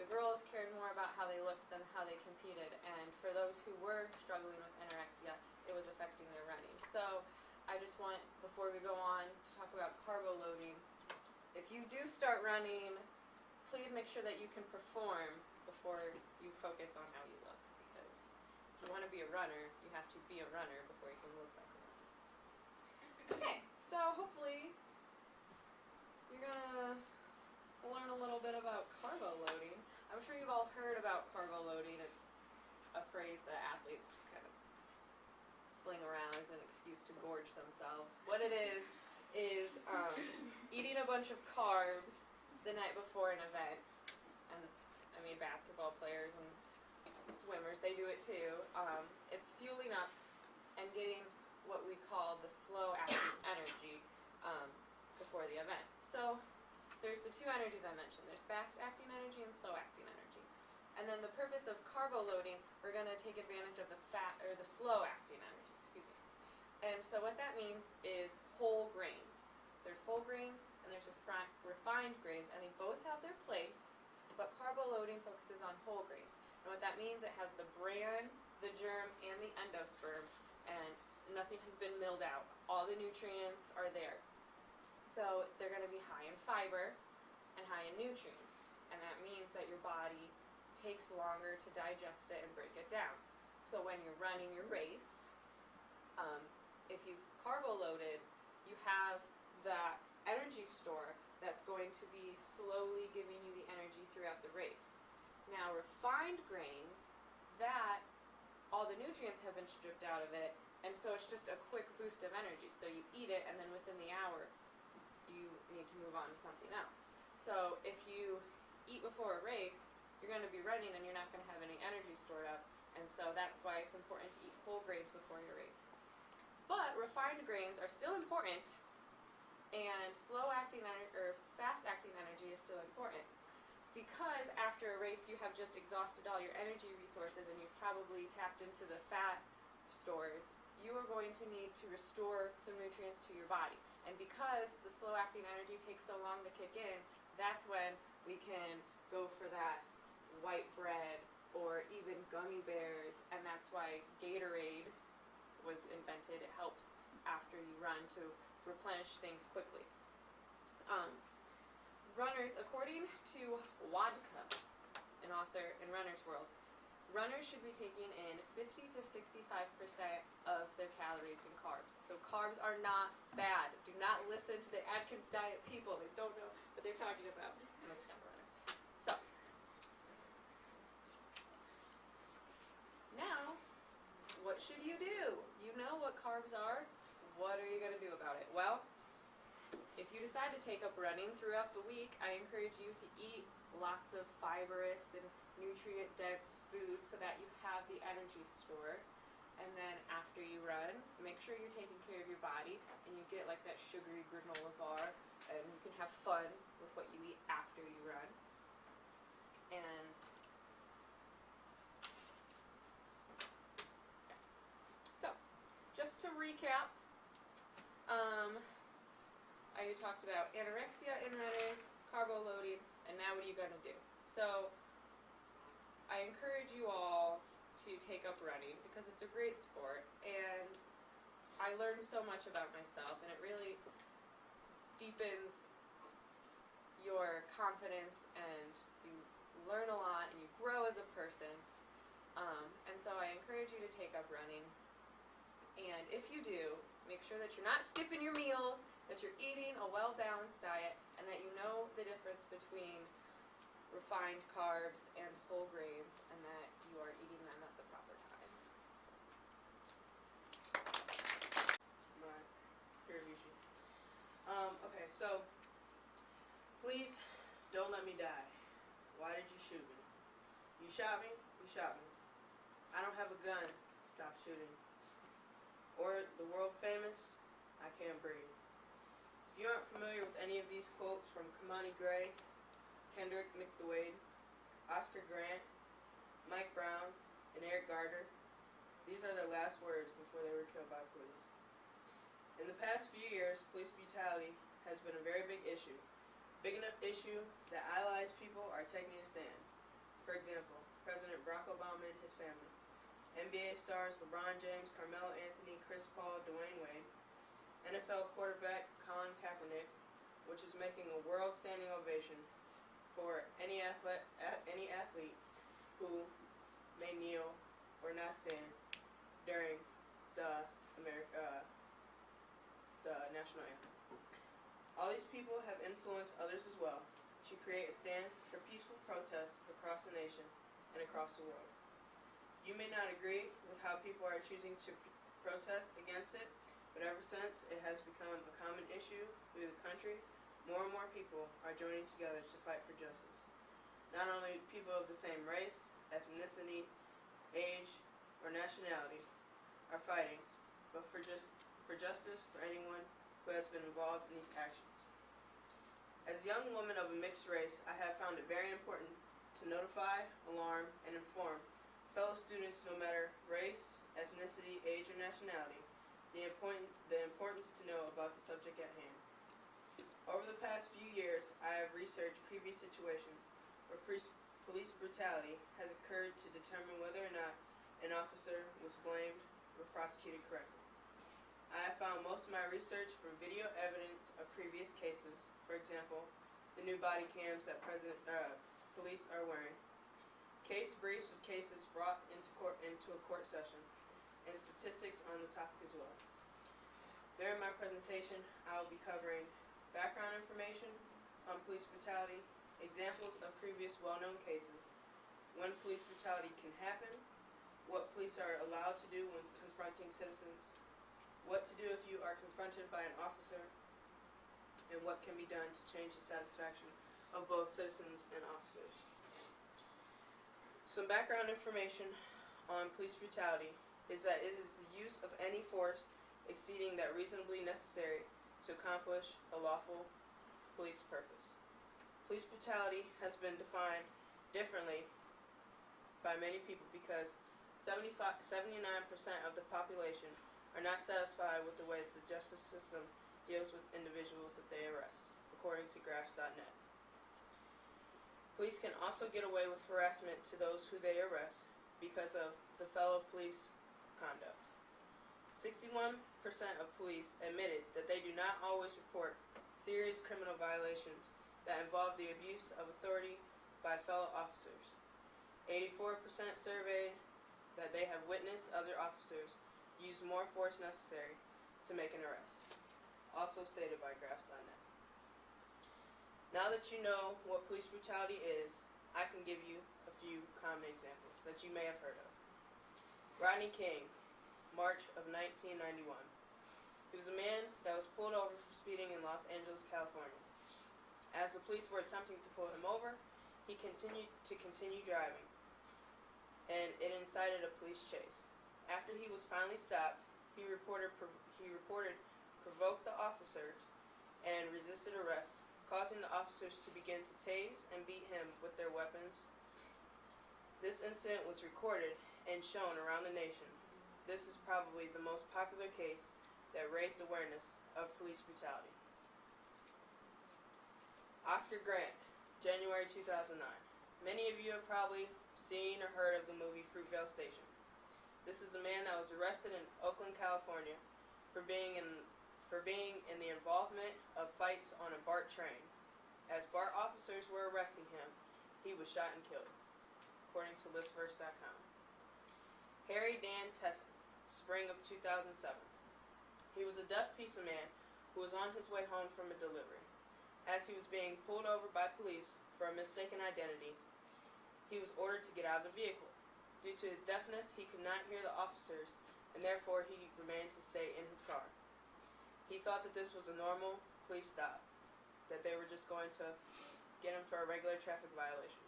the girls cared more about how they looked than how they competed, and for those who were struggling with anorexia, it was affecting their running. So I just want, before we go on, to talk about carbo loading. If you do start running, please make sure that you can perform before you focus on how you look, because if you want to be a runner, you have to be a runner before you can look like a runner. Okay, so hopefully you're gonna learn a little bit about carbo loading. I'm sure you've all heard about carbo loading. It's a phrase that athletes just kind of sling around as an excuse to gorge themselves. What it is eating a bunch of carbs the night before an event. And I mean, basketball players and swimmers, they do it too. It's fueling up and getting what we call the slow acting energy before the event. So there's the two energies I mentioned. There's fast acting energy and slow acting energy. And then the purpose of carbo loading, we're going to take advantage of the slow acting energy, excuse me. And so what that means is whole grains. There's whole grains and there's refined grains, and they both have their place, but carbo loading focuses on whole grains. And what that means, it has the bran, the germ, and the endosperm, and nothing has been milled out. All the nutrients are there. So they're going to be high in fiber and high in nutrients, and that means that your body takes longer to digest it and break it down. So when you're running your race, if you've carbo loaded, you have that energy store that's going to be slowly giving you the energy throughout the race. Now refined grains, that all the nutrients have been stripped out of it, and so it's just a quick boost of energy. So you eat it, and then within the hour you need to move on to something else. So if you eat before a race, you're going to be running and you're not going to have any energy stored up, and so that's why it's important to eat whole grains before your race. But refined grains are still important, and fast acting energy is still important, because after a race you have just exhausted all your energy resources and you've probably tapped into the fat stores. You are going to need to restore some nutrients to your body. And because the slow acting energy takes so long to kick in, that's when we can go for that white bread or even gummy bears, and that's why Gatorade was invented. It helps after you run to replenish things quickly. Runners, according to Wadka, an author in Runner's World, runners should be taking in 50 to 65% of their calories in carbs. So carbs are not bad. Do not listen to the Atkins diet people. They don't know what they're talking about unless you're not a runner. So, now, what should you do? You know what carbs are. What are you going to do about it? Well, if you decide to take up running throughout the week, I encourage you to eat lots of fibrous and nutrient-dense food so that you have the energy stored. And then after you run, make sure you're taking care of your body and you get like that sugary granola bar, and you can have fun with what you eat after you run. And so, just to recap, I talked about anorexia in runners, carbo loading, and now what are you going to do? So, I encourage you all to take up running because it's a great sport, and I learned so much about myself, and it really deepens your confidence, and you learn a lot, and you grow as a person. And so I encourage you to take up running, and if you do, make sure that you're not skipping your meals, that you're eating a well-balanced diet, and that you know the difference between refined carbs and whole grains, and that you are eating them at the proper time. Right. Here, Rishi. Okay, so please don't let me die. Why did you shoot me? You shot me? You shot me. I don't have a gun. Stop shooting. Or the world famous, I can't breathe. If you aren't familiar with any of these quotes from Kamani Gray, Kendrick McDwade, Oscar Grant, Mike Brown, and Eric Garner, these are their last words before they were killed by police. In the past few years, police brutality has been a very big issue. Big enough issue that allies people are taking a stand. For example, President Barack Obama and his family, NBA stars LeBron James, Carmelo Anthony, Chris Paul, Dwayne Wade, NFL quarterback Colin Kaepernick, which is making a world standing ovation for any athlete who may kneel or not stand during the national anthem. All these people have influenced others as well to create a stand for peaceful protests across the nation and across the world. You may not agree with how people are choosing to protest against it, but ever since it has become a common issue through the country, more and more people are joining together to fight for justice. Not only people of the same race, ethnicity, age, or nationality are fighting, but for justice for anyone who has been involved in these actions. As a young woman of a mixed race, I have found it very important to notify, alarm, and inform fellow students no matter race, ethnicity, age, or nationality, the importance to know about the subject at hand. Over the past few years, I have researched previous situations where police brutality has occurred to determine whether or not an officer was blamed or prosecuted correctly. I have found most of my research from video evidence of previous cases, for example, the new body cams that police are wearing, case briefs of cases brought into a court session, and statistics on the topic as well. During my presentation, I will be covering background information on police brutality, examples of previous well-known cases, when police brutality can happen, what police are allowed to do when confronting citizens, what to do if you are confronted by an officer, and what can be done to change the satisfaction of both citizens and officers. Some background information on police brutality is that it is the use of any force exceeding that reasonably necessary to accomplish a lawful police purpose. Police brutality has been defined differently by many people because 79% of the population are not satisfied with the way that the justice system deals with individuals that they arrest, according to graphs.net. Police can also get away with harassment to those who they arrest because of the fellow police conduct. 61% of police admitted that they do not always report serious criminal violations that involve the abuse of authority by fellow officers. 84% surveyed that they have witnessed other officers use more force necessary to make an arrest, also stated by graphs.net. Now that you know what police brutality is, I can give you a few common examples that you may have heard of. Rodney King, March of 1991. He was a man that was pulled over for speeding in Los Angeles, California. As the police were attempting to pull him over, he continued driving, and it incited a police chase. After he was finally stopped, he reported provoked the officers and resisted arrest, causing the officers to begin to tase and beat him with their weapons. This incident was recorded and shown around the nation. This is probably the most popular case that raised awareness of police brutality. Oscar Grant, January 2009. Many of you have probably seen or heard of the movie Fruitvale Station. This is a man that was arrested in Oakland, California for being in the involvement of fights on a BART train. As BART officers were arresting him, he was shot and killed, according to listverse.com. Harry Dan Tesson, spring of 2007. He was a deaf piece of man who was on his way home from a delivery. As he was being pulled over by police for a mistaken identity, he was ordered to get out of the vehicle. Due to his deafness, he could not hear the officers, and therefore he remained to stay in his car. He thought that this was a normal police stop, that they were just going to get him for a regular traffic violation.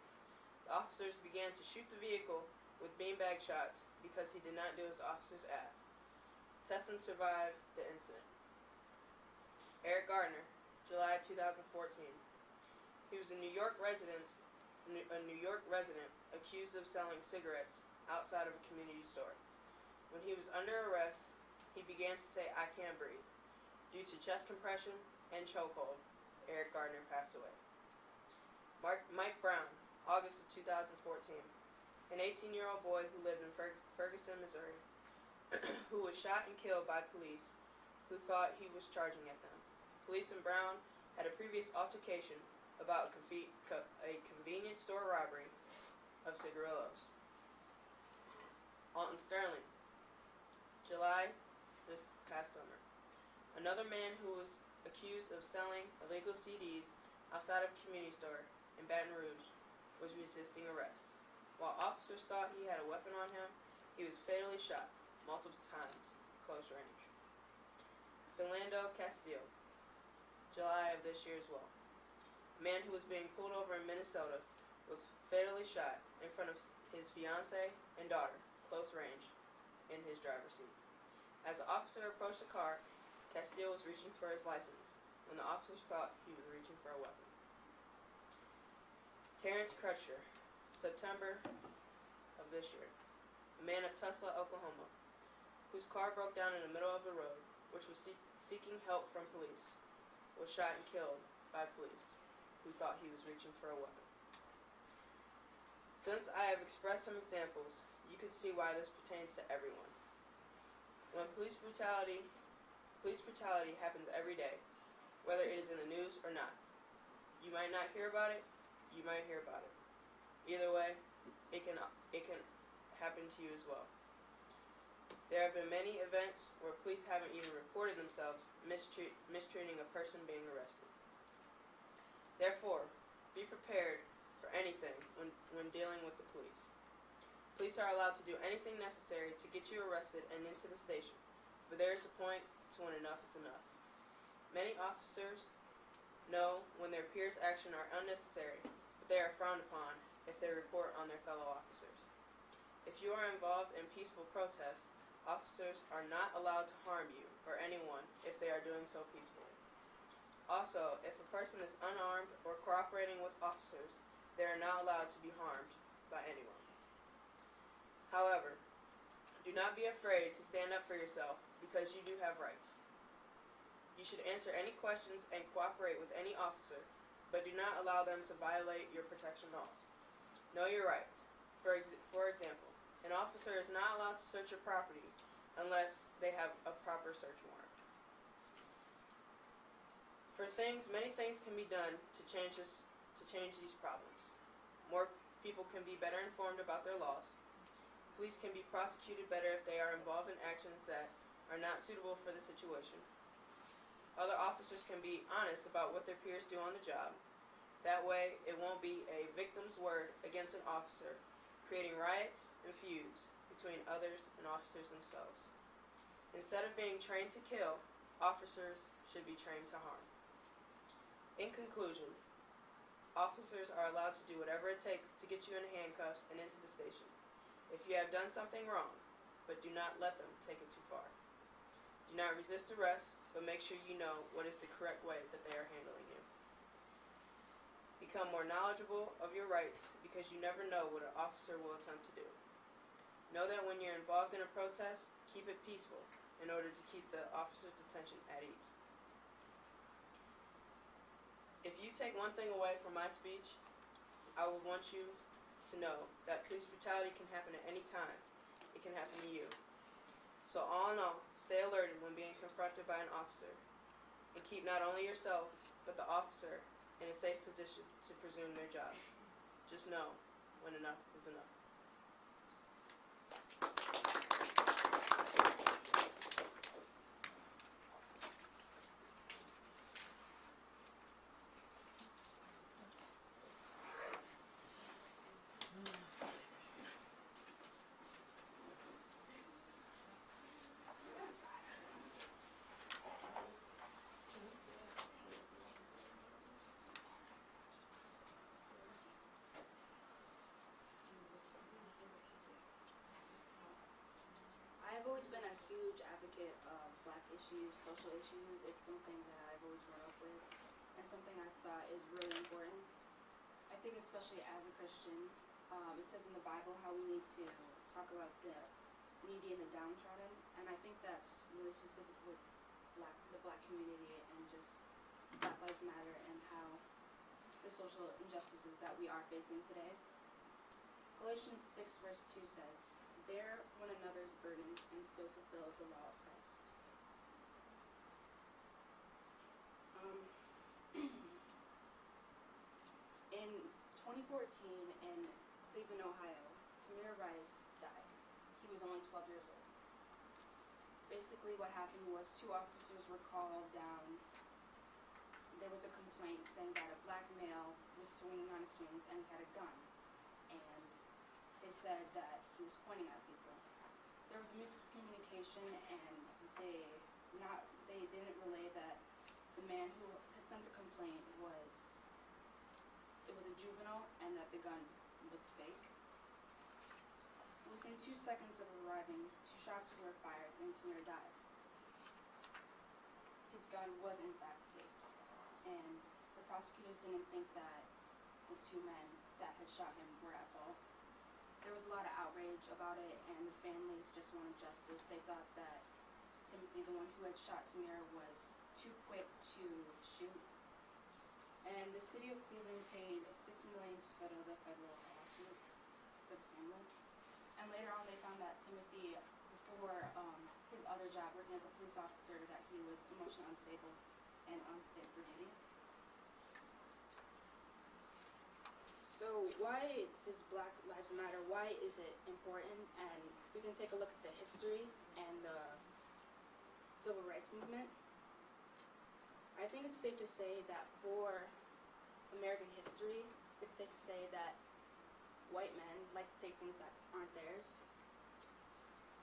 The officers began to shoot the vehicle with beanbag shots because he did not do as the officers asked. Tesson survived the incident. Eric Gardner, July 2014. He was a New York resident accused of selling cigarettes outside of a community store. When he was under arrest, he began to say, "I can't breathe." Due to chest compression and chokehold, Eric Gardner passed away. Mike Brown, August of 2014. An 18-year-old boy who lived in Ferguson, Missouri, who was shot and killed by police who thought he was charging at them. Police in Brown had a previous altercation about a convenience store robbery of cigarillos. Alton Sterling, July this past summer. Another man who was accused of selling illegal CDs outside of a community store in Baton Rouge was resisting arrest. While officers thought he had a weapon on him, he was fatally shot multiple times, close range. Philando Castile, July of this year as well. A man who was being pulled over in Minnesota was fatally shot in front of his fiancée and daughter, close range, in his driver's seat. As the officer approached the car, Castile was reaching for his license when the officers thought he was reaching for a weapon. Terrence Crutcher, September of this year. A man of Tulsa, Oklahoma, whose car broke down in the middle of the road, which was seeking help from police, was shot and killed by police, who thought he was reaching for a weapon. Since I have expressed some examples, you can see why this pertains to everyone. When police brutality happens every day, whether it is in the news or not. You might not hear about it, you might hear about it. Either way, it can happen to you as well. There have been many events where police haven't even reported themselves mistreating a person being arrested. Therefore, be prepared for anything when dealing with the police. Police are allowed to do anything necessary to get you arrested and into the station, but there is a point to when enough is enough. Many officers know when their peers' action are unnecessary, but they are frowned upon if they report on their fellow officers. If you are involved in peaceful protests, officers are not allowed to harm you or anyone if they are doing so peacefully. Also, if a person is unarmed or cooperating with officers, they are not allowed to be harmed by anyone. However, do not be afraid to stand up for yourself because you do have rights. You should answer any questions and cooperate with any officer, but do not allow them to violate your protection laws. Know your rights. For example, an officer is not allowed to search your property unless they have a proper search warrant. Many things can be done to change these problems. More people can be better informed about their laws. Police can be prosecuted better if they are involved in actions that are not suitable for the situation. Other officers can be honest about what their peers do on the job. That way, it won't be a victim's word against an officer, creating riots and feuds between others and officers themselves. Instead of being trained to kill, officers should be trained to harm. In conclusion, officers are allowed to do whatever it takes to get you in handcuffs and into the station. If you have done something wrong, but do not let them take it too far. Do not resist arrest, but make sure you know what is the correct way that they are handling you. Become more knowledgeable of your rights because you never know what an officer will attempt to do. Know that when you're involved in a protest, keep it peaceful in order to keep the officer's attention at ease. If you take one thing away from my speech, I would want you to know that police brutality can happen at any time. It can happen to you. So all in all, stay alerted when being confronted by an officer, and keep not only yourself, but the officer in a safe position to presume their job. Just know when enough is enough. I've always been a huge advocate of Black issues, social issues. It's something that I've always grown up with and something I thought is really important. I think especially as a Christian, it says in the Bible how we need to talk about the needy and the downtrodden, and I think that's really specific with the Black community and just Black Lives Matter and how the social injustices that we are facing today. Galatians 6 verse 2 says, "Bear one another's burdens and so fulfill the law of Christ." In 2014 in Cleveland, Ohio, Tamir Rice died. He was only 12 years old. Basically what happened was 2 officers were called down. There was a complaint saying that a black male was swinging on his swings and he had a gun. And they said that he was pointing at people. There was a miscommunication and they didn't relay that the man who had sent the complaint was a juvenile and that the gun looked fake. Within 2 seconds of arriving, 2 shots were fired and Tamir died. His gun was in fact fake, and the prosecutors didn't think that the 2 men that had shot him were at fault. There was a lot of outrage about it, and the families just wanted justice. They thought that Timothy, the one who had shot Tamir, was too quick to shoot. And the city of Cleveland paid $6 million to settle the federal lawsuit for the family. And later on, they found that Timothy, before his other job working as a police officer, that he was emotionally unstable and unfit for duty. So why does Black Lives Matter? Why is it important? And we can take a look at the history and the civil rights movement. I think it's safe to say that for American history, it's safe to say that white men like to take things that aren't theirs.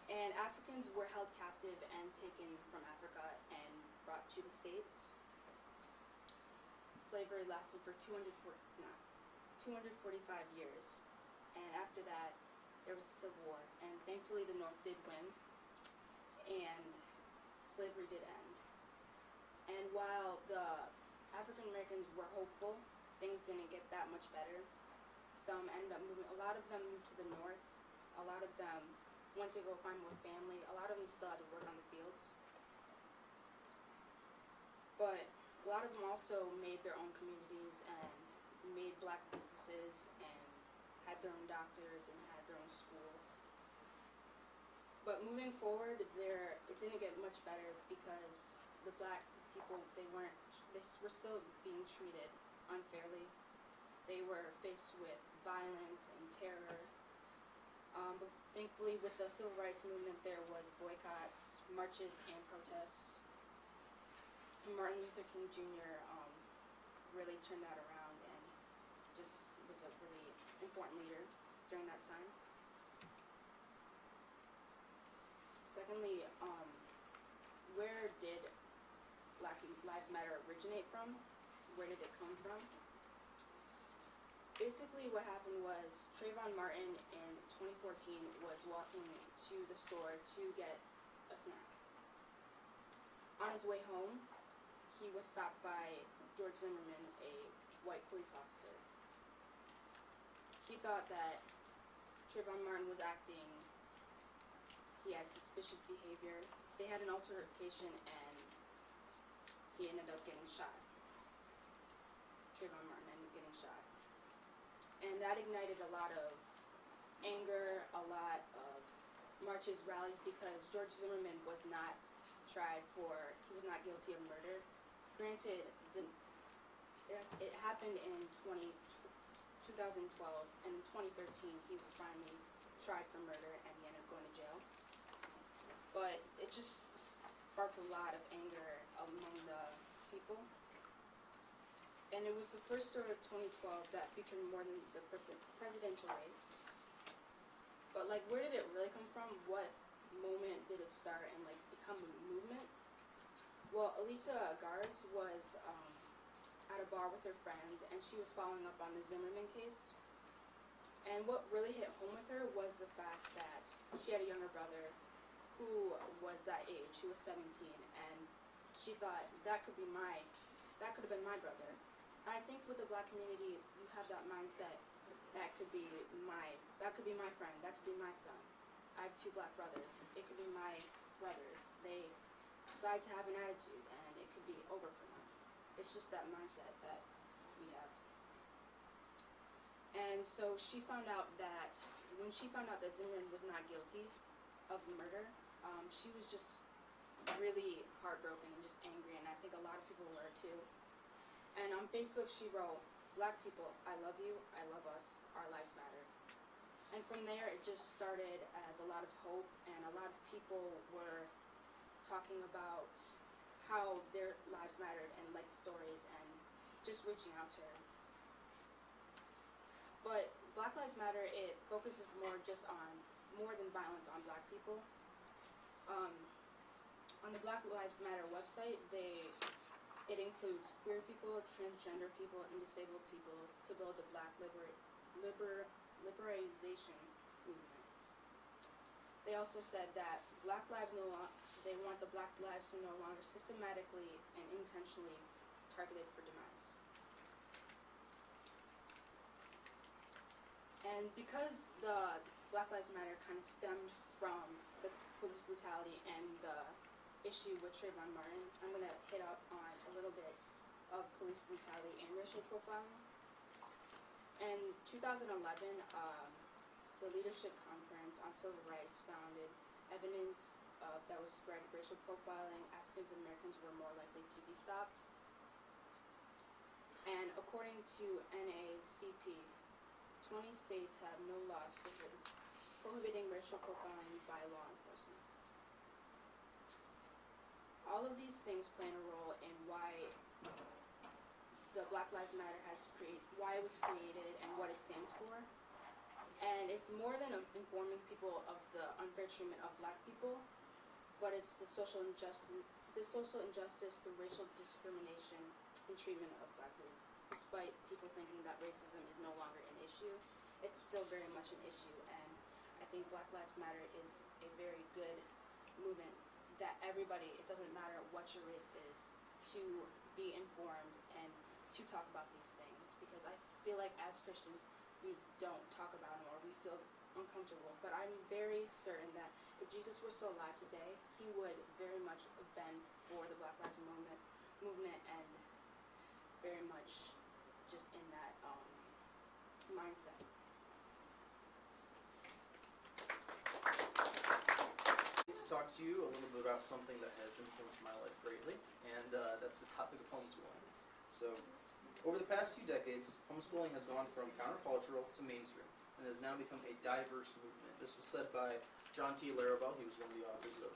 And Africans were held captive and taken from Africa and brought to the States. Slavery lasted for 245 years. And after that, there was a civil war. And thankfully the North did win. And slavery did end. And while the African Americans were hopeful, things didn't get that much better. Some ended up moving, a lot of them moved to the north, a lot of them went to go find more family, a lot of them still had to work on the fields. But a lot of them also made their own communities and made black businesses and had their own doctors and had their own schools. But moving forward, it didn't get much better because the black people, they were still being treated unfairly. They were faced with violence and terror. But thankfully with the civil rights movement there was boycotts, marches, and protests. And Martin Luther King Jr. Really turned that around and just was a really important leader during that time. Secondly, where did Black Lives Matter originate from? Where did it come from? Basically what happened was Trayvon Martin in 2014 was walking to the store to get a snack. On his way home, he was stopped by George Zimmerman, a white police officer. He thought that Trayvon Martin was acting, he had suspicious behavior. They had an altercation and he ended up getting shot. Trayvon Martin ended up getting shot. And that ignited a lot of anger, a lot of marches, rallies, because George Zimmerman was not he was not guilty of murder. Granted, it happened in 2012, and in 2013 he was finally tried for murder and he ended up going to jail. But it just sparked a lot of anger among the people. And it was the first story of 2012 that featured more than the presidential race. But where did it really come from? What moment did it start and become a movement? Well, Elisa Garz was at a bar with her friends and she was following up on the Zimmerman case. And what really hit home with her was the fact that she had a younger brother who was that age, who was 17, and she thought that could have been my brother. And I think with the black community, you have that mindset that could be my friend, that could be my son. I have 2 black brothers. It could be my brothers. They decide to have an attitude and it could be over for them. It's just that mindset that we have. And so she found out that when she found out that Zimmerman was not guilty of murder, she was just really heartbroken and just angry, and I think a lot of people were too. And on Facebook she wrote, "Black people, I love you, I love us, our lives matter." And from there it just started as a lot of hope, and a lot of people were talking about how their lives mattered and like stories and just reaching out to her. But Black Lives Matter, it focuses more just on more than violence on Black people. On the Black Lives Matter website, it includes queer people, transgender people, and disabled people to build a Black liberalization movement. They also said that they want the Black lives to no longer systematically and intentionally targeted for demise. And because the Black Lives Matter kind of stemmed from the police brutality and the issue with Trayvon Martin, I'm going to hit up on a little bit of police brutality and racial profiling. In 2011, the Leadership Conference on Civil Rights found evidence that was spread racial profiling. Africans Americans were more likely to be stopped. And according to NAACP, 20 states have no laws prohibiting racial profiling by law enforcement. All of these things play a role in why the Black Lives Matter why it was created and what it stands for. And it's more than informing people of the unfair treatment of Black people, but it's the social injustice, the racial discrimination and treatment of Black people. Despite people thinking that racism is no longer an issue, it's still very much an issue, and I think Black Lives Matter is a very good movement that everybody, it doesn't matter what your race is, to be informed and to talk about these things, because I feel like as Christians we don't talk about them or we feel uncomfortable, but I'm very certain that if Jesus were still alive today, he would very much have been for the Black Lives movement and very much just in that mindset. To talk to you a little bit about something that has influenced my life greatly, and that's the topic of homeschooling. So, over the past few decades, homeschooling has gone from countercultural to mainstream, and has now become a diverse movement. This was said by John T. Larrabell. He was one of the authors of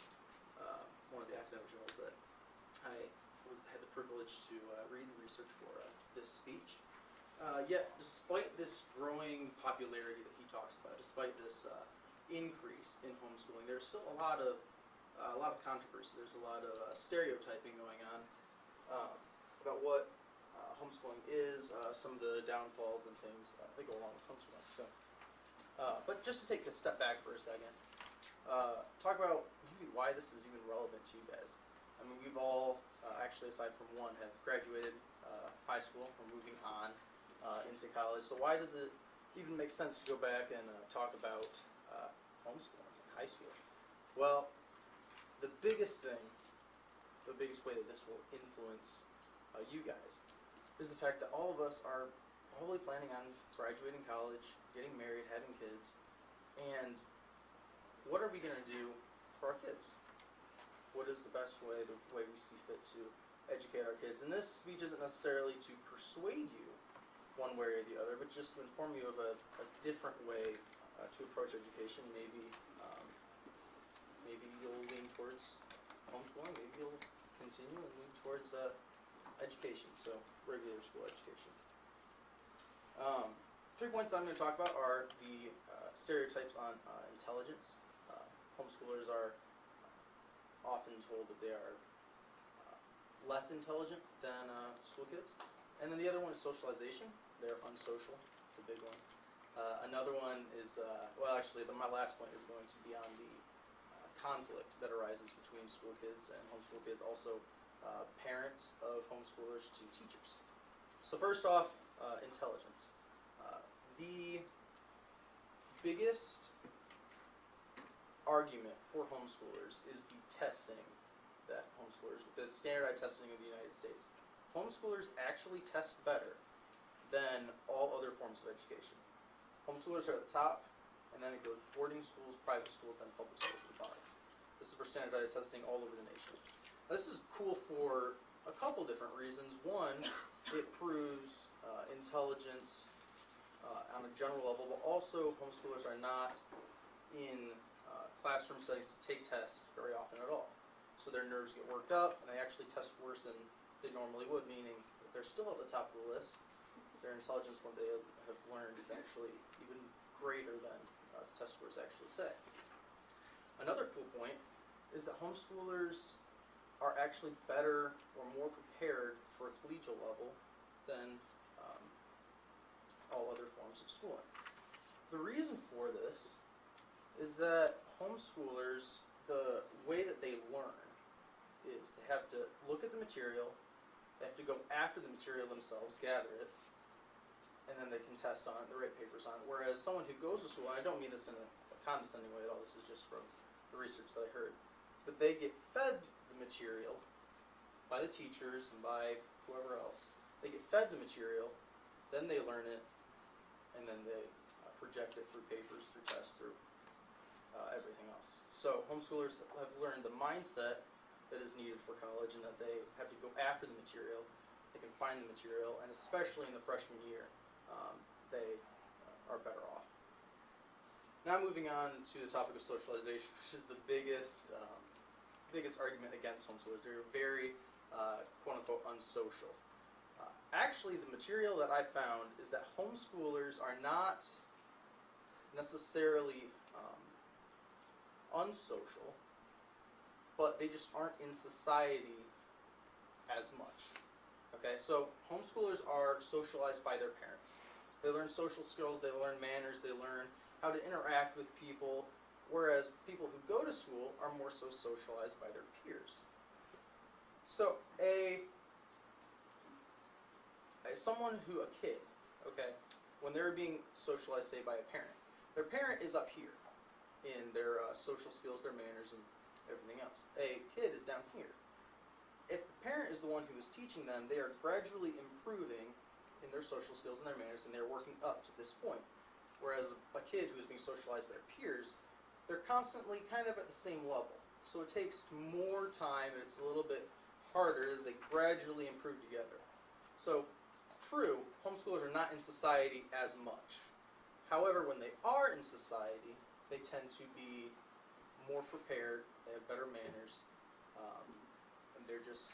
one of the academic journals that I had the privilege to read and research for this speech. Yet, despite this growing popularity that he talks about, despite this increase in homeschooling, there's still a lot of controversy. There's a lot of stereotyping going on about what homeschooling is, some of the downfalls and things that go along with homeschooling. So, but just to take a step back for a second, talk about maybe why this is even relevant to you guys. I mean, we've all, actually aside from one, have graduated high school. We're moving on into college. So why does it even make sense to go back and talk about homeschooling in high school? Well, the biggest way that this will influence you guys is the fact that all of us are probably planning on graduating college, getting married, having kids, and what are we going to do for our kids? What is the best way, the way we see fit to educate our kids? And this speech isn't necessarily to persuade you one way or the other, but just to inform you of a different way to approach education. Maybe you'll lean towards homeschooling, maybe you'll continue and lean towards education, so regular school education. 3 points that I'm going to talk about are the stereotypes on intelligence. Homeschoolers are often told that they are less intelligent than school kids. And then the other one is socialization. They're unsocial. It's a big one. Another one is, my last point is going to be on the conflict that arises between school kids and homeschool kids, also parents of homeschoolers to teachers. So first off, intelligence. The biggest argument for homeschoolers is the testing that the standardized testing of the United States. Homeschoolers actually test better than all other forms of education. Homeschoolers are at the top, and then it goes boarding schools, private schools, then public schools at the bottom. This is for standardized testing all over the nation. This is cool for a couple different reasons. One, it proves intelligence on a general level, but also homeschoolers are not in classroom settings to take tests very often at all. So their nerves get worked up, and they actually test worse than they normally would, meaning that they're still at the top of the list. Their intelligence, what they have learned, is actually even greater than the test scores actually say. Another cool point is that homeschoolers are actually better or more prepared for a collegial level than all other forms of schooling. The reason for this is that homeschoolers, the way that they learn is they have to look at the material, they have to go after the material themselves, gather it, and then they can test on it, they write papers on it. Whereas someone who goes to school, and I don't mean this in a condescending way at all, this is just from the research that I heard, but they get fed the material by the teachers and by whoever else. They get fed the material, then they learn it, and then they project it through papers, through tests, through everything else. So homeschoolers have learned the mindset that is needed for college, and that they have to go after the material, they can find the material, and especially in the freshman year, they are better off. Now moving on to the topic of socialization, which is the biggest argument against homeschoolers. They're very, quote-unquote, unsocial. Actually, the material that I found is that homeschoolers are not necessarily unsocial, but they just aren't in society as much. Okay, so homeschoolers are socialized by their parents. They learn social skills, they learn manners, they learn how to interact with people, whereas people who go to school are more so socialized by their peers. So a kid, okay, when they're being socialized, say, by a parent, their parent is up here in their social skills, their manners, and everything else. A kid is down here. If the parent is the one who is teaching them, they are gradually improving in their social skills and their manners, and they're working up to this point. Whereas a kid who is being socialized by their peers, they're constantly kind of at the same level. So it takes more time, and it's a little bit harder as they gradually improve together. So, true, homeschoolers are not in society as much. However, when they are in society, they tend to be more prepared, they have better manners, and they're just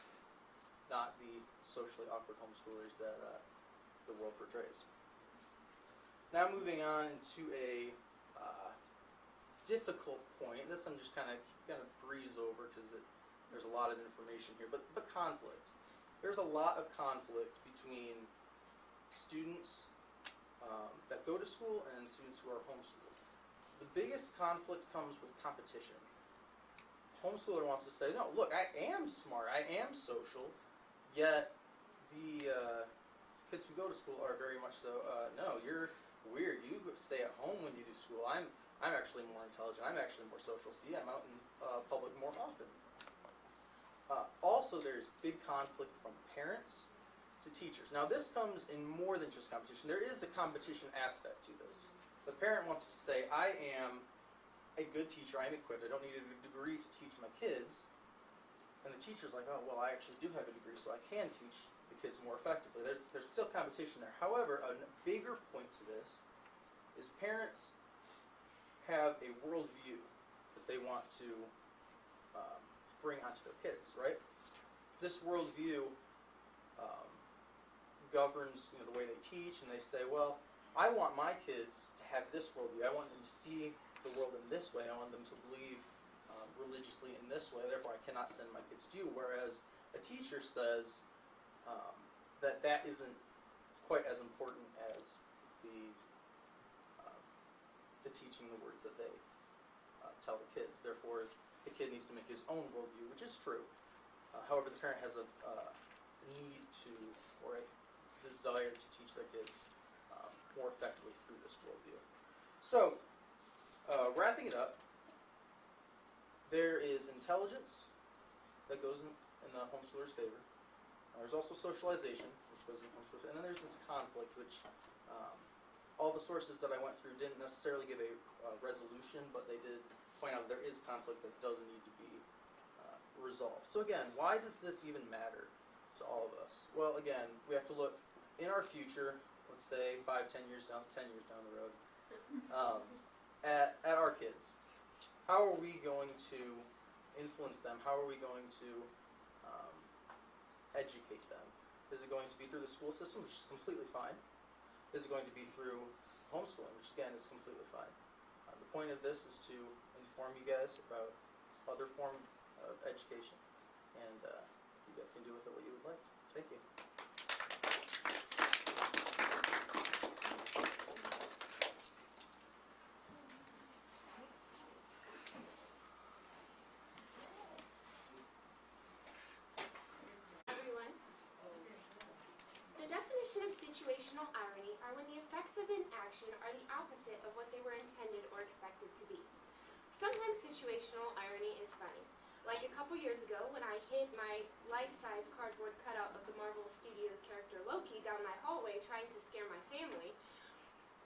not the socially awkward homeschoolers that the world portrays. Now moving on to a difficult point. This I'm just kind of breeze over because there's a lot of information here, but conflict. There's a lot of conflict between students that go to school and students who are homeschooled. The biggest conflict comes with competition. Homeschooler wants to say, no, look, I am smart, I am social, yet the kids who go to school are very much so, no, you're weird, you stay at home when you do school, I'm actually more intelligent, I'm actually more social, see, I'm out in public more often. Also, there's big conflict from parents to teachers. Now, this comes in more than just competition. There is a competition aspect to this. The parent wants to say, I am a good teacher, I'm equipped, I don't need a degree to teach my kids. And the teacher's like, oh, well, I actually do have a degree, so I can teach the kids more effectively. There's still competition there. However, a bigger point to this is parents have a worldview that they want to bring onto their kids, right? This worldview governs the way they teach, and they say, well, I want my kids to have this worldview. I want them to see the world in this way. I want them to believe religiously in this way. Therefore, I cannot send my kids to you. Whereas a teacher says that isn't quite as important as the teaching the words that they tell the kids. Therefore, the kid needs to make his own worldview, which is true. However, the parent has a need to, or a desire to teach their kids more effectively through this worldview. So, wrapping it up, there is intelligence that goes in the homeschooler's favor. There's also socialization, which goes in the homeschooler's favor. And then there's this conflict, which all the sources that I went through didn't necessarily give a resolution, but they did point out there is conflict that does need to be resolved. So again, why does this even matter to all of us? Well, again, we have to look in our future, let's say 5, 10 years down the road, at our kids. How are we going to influence them? How are we going to educate them? Is it going to be through the school system, which is completely fine? Is it going to be through homeschooling, which again is completely fine? The point of this is to inform you guys about this other form of education, and you guys can do with it what you would like. Thank you. Everyone. The definition of situational irony are when the effects of an action are the opposite of what they were intended or expected to be. Sometimes situational irony is funny. Like a couple years ago when I hid my life-size cardboard cutout of the Marvel Studios character Loki down my hallway trying to scare my family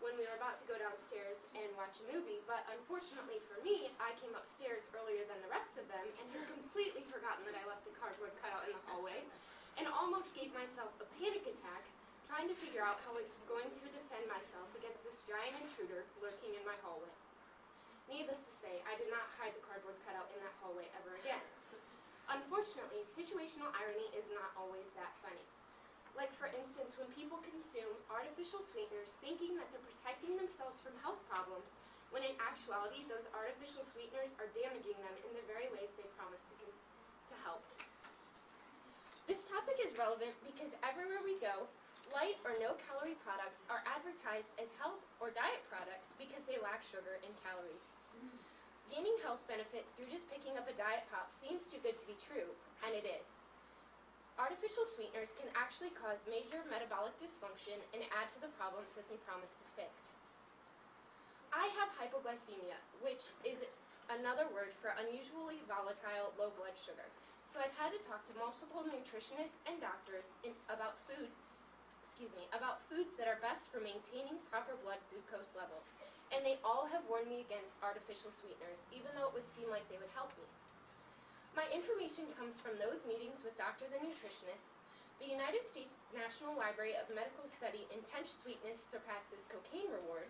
when we were about to go downstairs and watch a movie, but unfortunately for me, I came upstairs earlier than the rest of them and had completely forgotten that I left the cardboard cutout in the hallway and almost gave myself a panic attack trying to figure out how I was going to defend myself against this giant intruder lurking in my hallway. Needless to say, I did not hide the cardboard cutout in that hallway ever again. Unfortunately, situational irony is not always that funny. Like for instance, when people consume artificial sweeteners thinking that they're protecting themselves from health problems, when in actuality those artificial sweeteners are damaging them in the very ways they promise to help. This topic is relevant because everywhere we go, light or no-calorie products are advertised as health or diet products because they lack sugar and calories. Gaining health benefits through just picking up a diet pop seems too good to be true, and it is. Artificial sweeteners can actually cause major metabolic dysfunction and add to the problems that they promise to fix. I have hypoglycemia, which is another word for unusually volatile low blood sugar. So I've had to talk to multiple nutritionists and doctors about foods that are best for maintaining proper blood glucose levels. And they all have warned me against artificial sweeteners, even though it would seem like they would help me. My information comes from those meetings with doctors and nutritionists, the United States National Library of Medical Study Intense Sweetness Surpasses Cocaine Reward,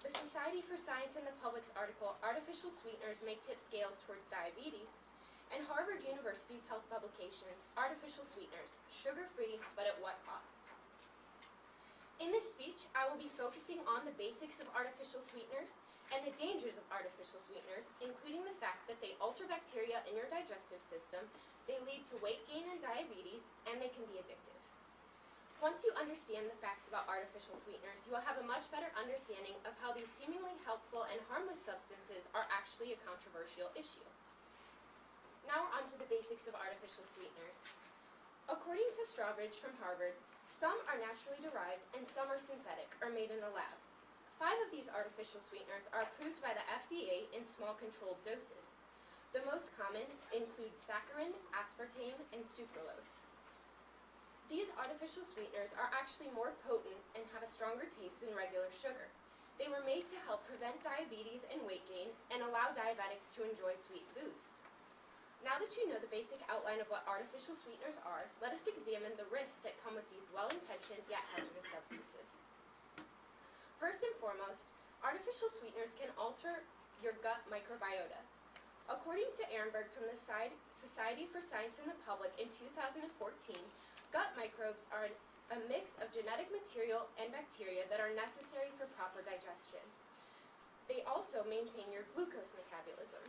the Society for Science and the Public's article, Artificial Sweeteners May Tip Scales Towards Diabetes, and Harvard University's health publications, Artificial Sweeteners, Sugar-Free, but at what cost? In this speech, I will be focusing on the basics of artificial sweeteners and the dangers of artificial sweeteners, including the fact that they alter bacteria in your digestive system, they lead to weight gain and diabetes, and they can be addictive. Once you understand the facts about artificial sweeteners, you will have a much better understanding of how these seemingly helpful and harmless substances are actually a controversial issue. Now we're on to the basics of artificial sweeteners. According to Strawbridge from Harvard, some are naturally derived and some are synthetic or made in a lab. 5 of these artificial sweeteners are approved by the FDA in small controlled doses. The most common include saccharin, aspartame, and sucralose. These artificial sweeteners are actually more potent and have a stronger taste than regular sugar. They were made to help prevent diabetes and weight gain and allow diabetics to enjoy sweet foods. Now that you know the basic outline of what artificial sweeteners are, let us examine the risks that come with these well-intentioned yet hazardous substances. First and foremost, artificial sweeteners can alter your gut microbiota. According to Ehrenberg from the Society for Science and the Public in 2014, gut microbes are a mix of genetic material and bacteria that are necessary for proper digestion. They also maintain your glucose metabolism.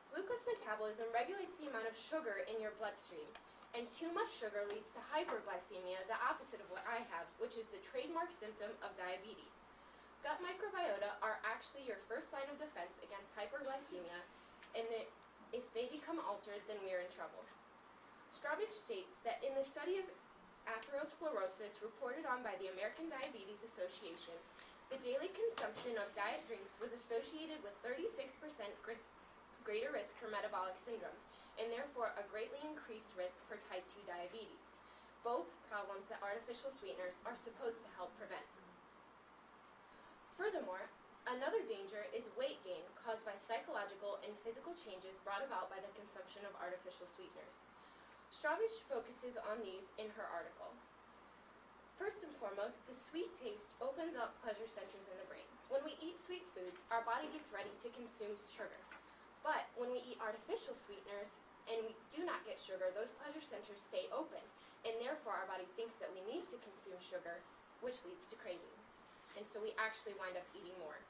Glucose metabolism regulates the amount of sugar in your bloodstream, and too much sugar leads to hyperglycemia, the opposite of what I have, which is the trademark symptom of diabetes. Gut microbiota are actually your first line of defense against hyperglycemia, and if they become altered, then we're in trouble. Strawbridge states that in the study of atherosclerosis reported on by the American Diabetes Association, the daily consumption of diet drinks was associated with 36% greater risk for metabolic syndrome, and therefore a greatly increased risk for type 2 diabetes, both problems that artificial sweeteners are supposed to help prevent. Furthermore, another danger is weight gain caused by psychological and physical changes brought about by the consumption of artificial sweeteners. Strawbridge focuses on these in her article. First and foremost, the sweet taste opens up pleasure centers in the brain. When we eat sweet foods, our body gets ready to consume sugar. But when we eat artificial sweeteners and we do not get sugar, those pleasure centers stay open, and therefore our body thinks that we need to consume sugar, which leads to cravings. And so we actually wind up eating more.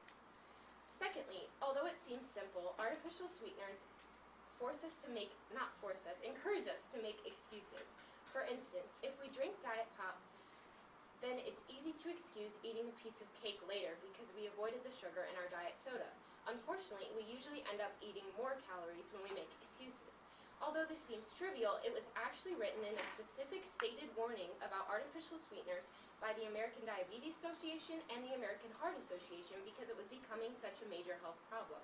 Secondly, although it seems simple, artificial sweeteners encourage us to make excuses. For instance, if we drink Diet Pop, then it's easy to excuse eating a piece of cake later because we avoided the sugar in our diet soda. Unfortunately, we usually end up eating more calories when we make excuses. Although this seems trivial, it was actually written in a specific stated warning about artificial sweeteners by the American Diabetes Association and the American Heart Association because it was becoming such a major health problem.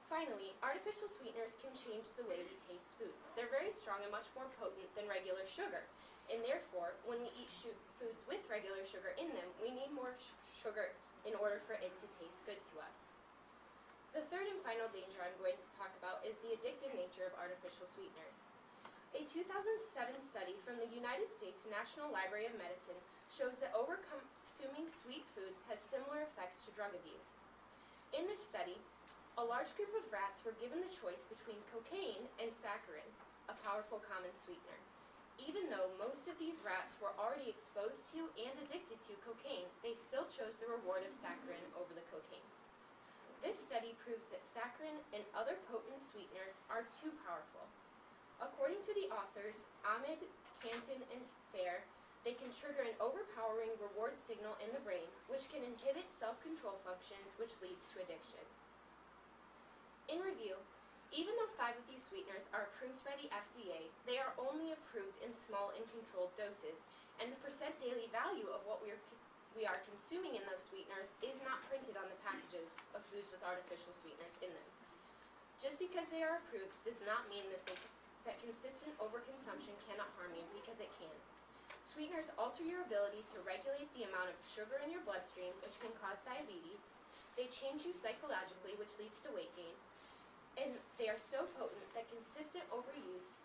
Finally, artificial sweeteners can change the way we taste food. They're very strong and much more potent than regular sugar. And therefore, when we eat foods with regular sugar in them, we need more sugar in order for it to taste good to us. The third and final danger I'm going to talk about is the addictive nature of artificial sweeteners. A 2007 study from the United States National Library of Medicine shows that over-consuming sweet foods has similar effects to drug abuse. In this study, a large group of rats were given the choice between cocaine and saccharin, a powerful common sweetener. Even though most of these rats were already exposed to and addicted to cocaine, they still chose the reward of saccharin over the cocaine. This study proves that saccharin and other potent sweeteners are too powerful. According to the authors, Ahmed, Canton, and Sayre, they can trigger an overpowering reward signal in the brain, which can inhibit self-control functions, which leads to addiction. In review, even though 5 of these sweeteners are approved by the FDA, they are only approved in small and controlled doses, and the percent daily value of what we are consuming in those sweeteners is not printed on the packages of foods with artificial sweeteners in them. Just because they are approved does not mean that consistent overconsumption cannot harm you, because it can. Sweeteners alter your ability to regulate the amount of sugar in your bloodstream, which can cause diabetes. They change you psychologically, which leads to weight gain. And they are so potent that consistent overuse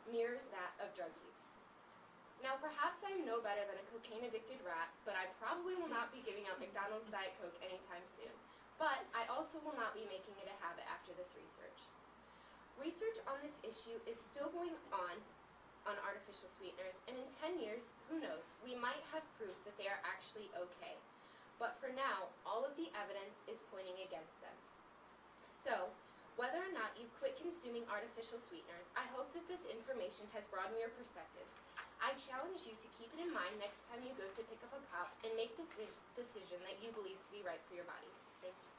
mirrors that of drug use. Now, perhaps I am no better than a cocaine-addicted rat, but I probably will not be giving out McDonald's Diet Coke anytime soon. But I also will not be making it a habit after this research. Research on this issue is still going on artificial sweeteners, and in 10 years, who knows, we might have proof that they are actually okay. But for now, all of the evidence is pointing against them. So, whether or not you quit consuming artificial sweeteners, I hope that this information has broadened your perspective. I challenge you to keep it in mind next time you go to pick up a pop and make the decision that you believe to be right for your body. Thank you.